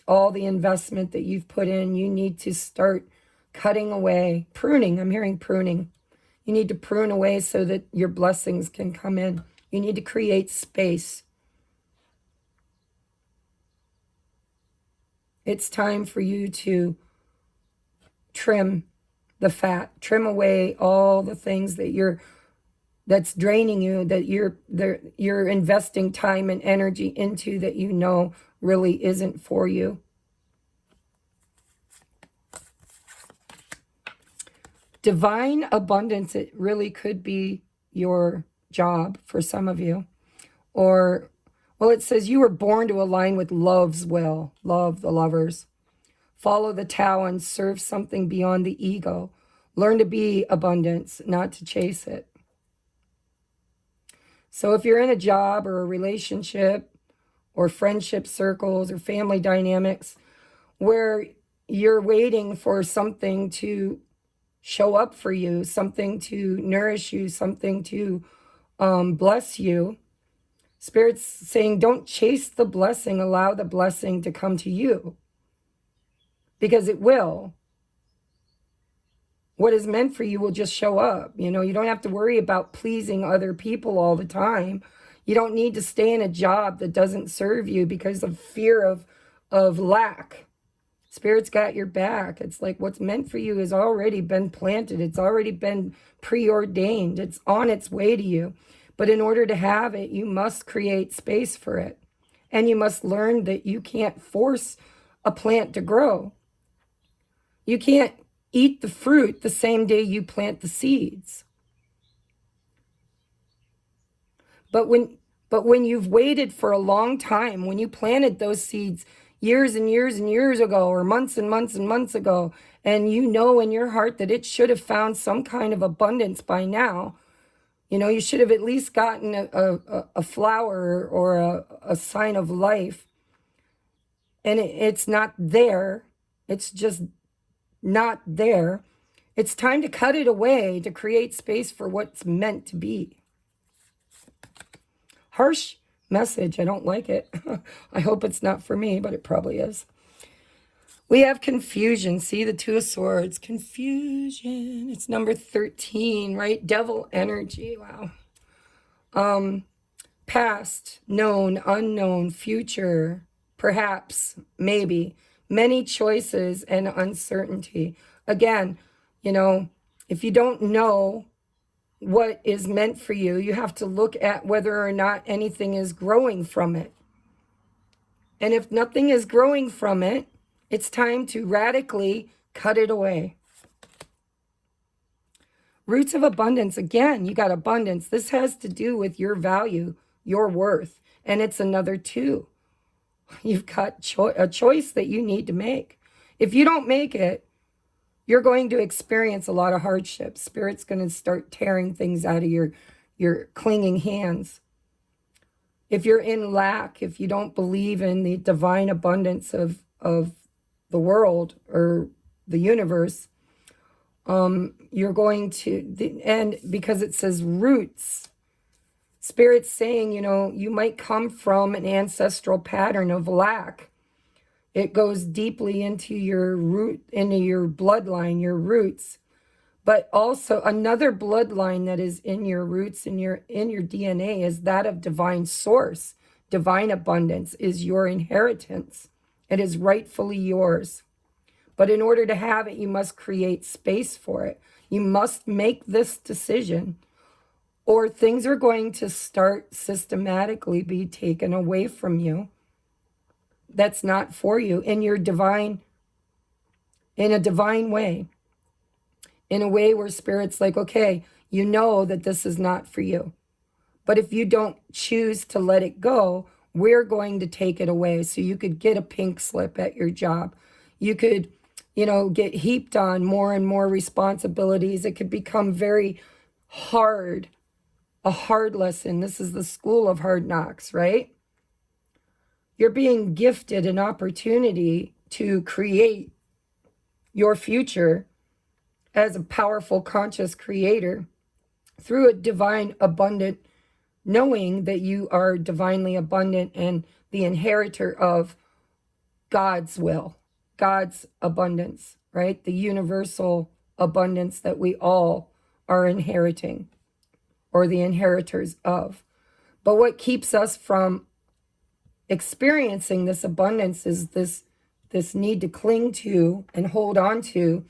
all the investment that you've put in. You need to start cutting away, pruning. I'm hearing pruning. You need to prune away so that your blessings can come in. You need to create space. It's time for you to trim the fat, trim away all the things that that's draining you, that you're investing time and energy into, that you know really isn't for you. Divine abundance, it really could be your job for some of you. Or, well, it says you were born to align with love's will. Love, the Lovers. Follow the Tao and serve something beyond the ego. Learn to be abundance, not to chase it. So if you're in a job or a relationship or friendship circles or family dynamics where you're waiting for something to show up for you, something to nourish you, something to bless you, Spirit's saying don't chase the blessing, allow the blessing to come to you, because it will. What is meant for you will just show up. You know, you don't have to worry about pleasing other people all the time. You don't need to stay in a job that doesn't serve you because of fear of of lack. Spirit's got your back. It's like what's meant for you has already been planted. It's already been preordained. It's on its way to you. But in order to have it, you must create space for it. And you must learn that you can't force a plant to grow. You can't eat the fruit the same day you plant the seeds. But when you've waited for a long time, when you planted those seeds years and years and years ago, or months and months and months ago, and you know in your heart that it should have found some kind of abundance by now, you know, you should have at least gotten a flower or a sign of life, and it's not there. It's just not there. It's time to cut it away to create space for what's meant to be. Harsh message. I don't like it. I hope it's not for me, but it probably is. We have confusion. See the Two of Swords. Confusion. It's number 13, right? Devil energy. Wow. Past, known, unknown, future, perhaps, maybe. Many choices and uncertainty. Again, you know, if you don't know what is meant for you, you have to look at whether or not anything is growing from it. And if nothing is growing from it, it's time to radically cut it away. Roots of abundance. Again, you got abundance. This has to do with your value, your worth. And it's another 2. You've got a choice that you need to make. If you don't make it, you're going to experience a lot of hardship. Spirit's going to start tearing things out of your clinging hands. If you're in lack, if you don't believe in the divine abundance of the world or the universe, you're going to, and because it says roots, Spirit's saying, you know, you might come from an ancestral pattern of lack. It goes deeply into your root, into your bloodline, your roots. But also another bloodline that is in your roots, in your DNA, is that of divine source. Divine abundance is your inheritance. It is rightfully yours. But in order to have it, you must create space for it. You must make this decision, or things are going to start systematically be taken away from you. That's not for you in a divine way, in a way where Spirit's like, okay, you know that this is not for you. But if you don't choose to let it go, we're going to take it away. So you could get a pink slip at your job. You could, you know, get heaped on more and more responsibilities. It could become very hard, a hard lesson. This is the school of hard knocks, right? You're being gifted an opportunity to create your future as a powerful, conscious creator through a divine, abundant, knowing that you are divinely abundant and the inheritor of God's will, God's abundance, right? The universal abundance that we all are inheriting, or the inheritors of. But what keeps us from experiencing this abundance is this need to cling to and hold on to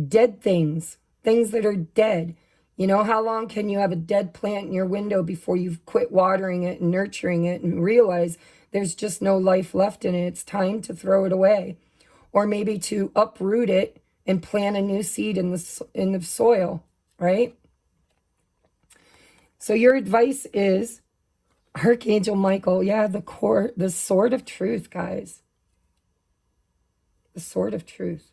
dead things that are dead. You know, how long can you have a dead plant in your window before you've quit watering it and nurturing it and realize there's just no life left in it? It's time to throw it away, or maybe to uproot it and plant a new seed in the soil, right? So your advice is Archangel Michael, yeah, the sword of truth, guys. The sword of truth.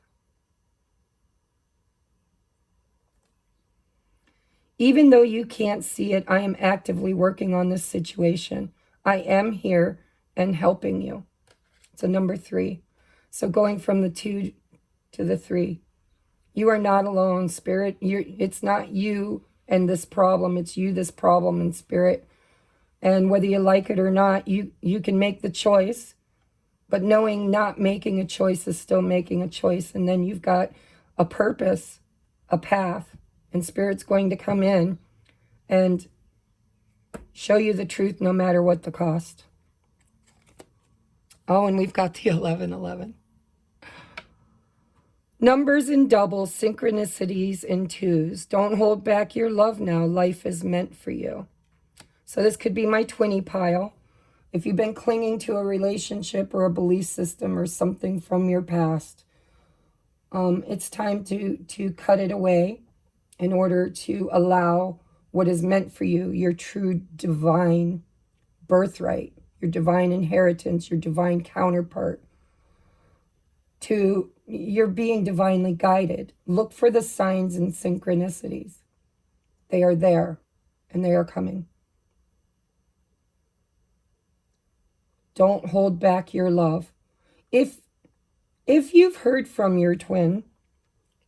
Even though you can't see it, I am actively working on this situation. I am here and helping you. So number 3. So going from the 2 to the 3. You are not alone, Spirit. It's not you and this problem. It's you, this problem, and Spirit. And whether you like it or not, you can make the choice. But knowing not making a choice is still making a choice. And then you've got a purpose, a path. And Spirit's going to come in and show you the truth no matter what the cost. Oh, and we've got the 1111. Numbers in doubles, synchronicities in twos. Don't hold back your love now. Life is meant for you. So this could be my twinny pile. If you've been clinging to a relationship or a belief system or something from your past, it's time to cut it away in order to allow what is meant for you, your true divine birthright, your divine inheritance, your divine counterpart. You're being divinely guided. Look for the signs and synchronicities. They are there and they are coming. Don't hold back your love. If you've heard from your twin,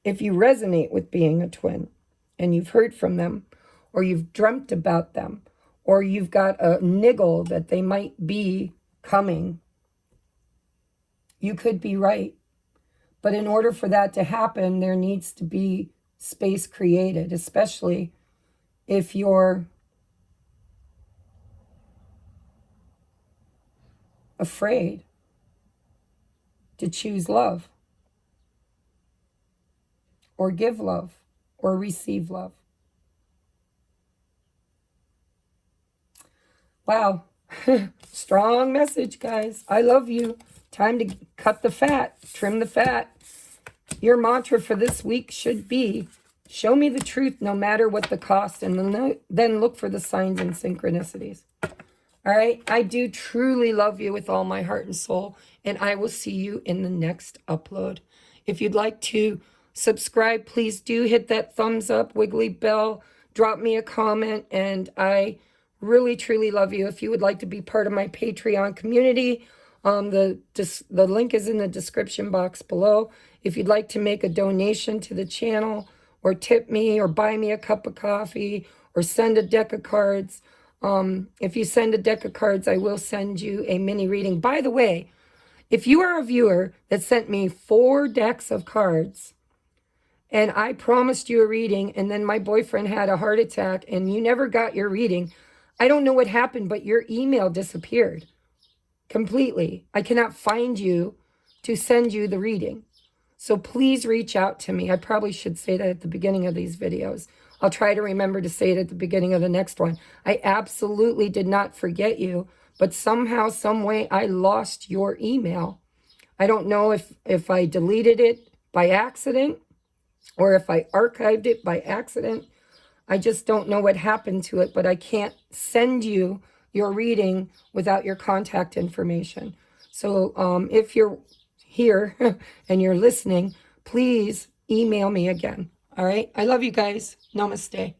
if you resonate with being a twin and you've heard from them, or you've dreamt about them, or you've got a niggle that they might be coming, you could be right. But in order for that to happen, there needs to be space created, especially if you're afraid to choose love or give love or receive love. Wow. Strong message, guys. I love you. Time to cut the fat, trim the fat. Your mantra for this week should be, show me the truth no matter what the cost, and then look for the signs and synchronicities. All right? I do truly love you with all my heart and soul, and I will see you in the next upload. If you'd like to subscribe, please do hit that thumbs up, wiggly bell, drop me a comment, and I really, truly love you. If you would like to be part of my Patreon community, the link is in the description box below. If you'd like to make a donation to the channel, or tip me, or buy me a cup of coffee, or send a deck of cards, if you send a deck of cards, I will send you a mini reading. By the way, if you are a viewer that sent me 4 decks of cards, and I promised you a reading, and then my boyfriend had a heart attack, and you never got your reading, I don't know what happened, but your email disappeared completely. I cannot find you to send you the reading. So please reach out to me. I probably should say that at the beginning of these videos. I'll try to remember to say it at the beginning of the next one. I absolutely did not forget you, but somehow, some way, I lost your email. I don't know if I deleted it by accident or if I archived it by accident. I just don't know what happened to it, but I can't send you your reading without your contact information. So if you're here and you're listening, please email me again. All right? I love you guys. Namaste.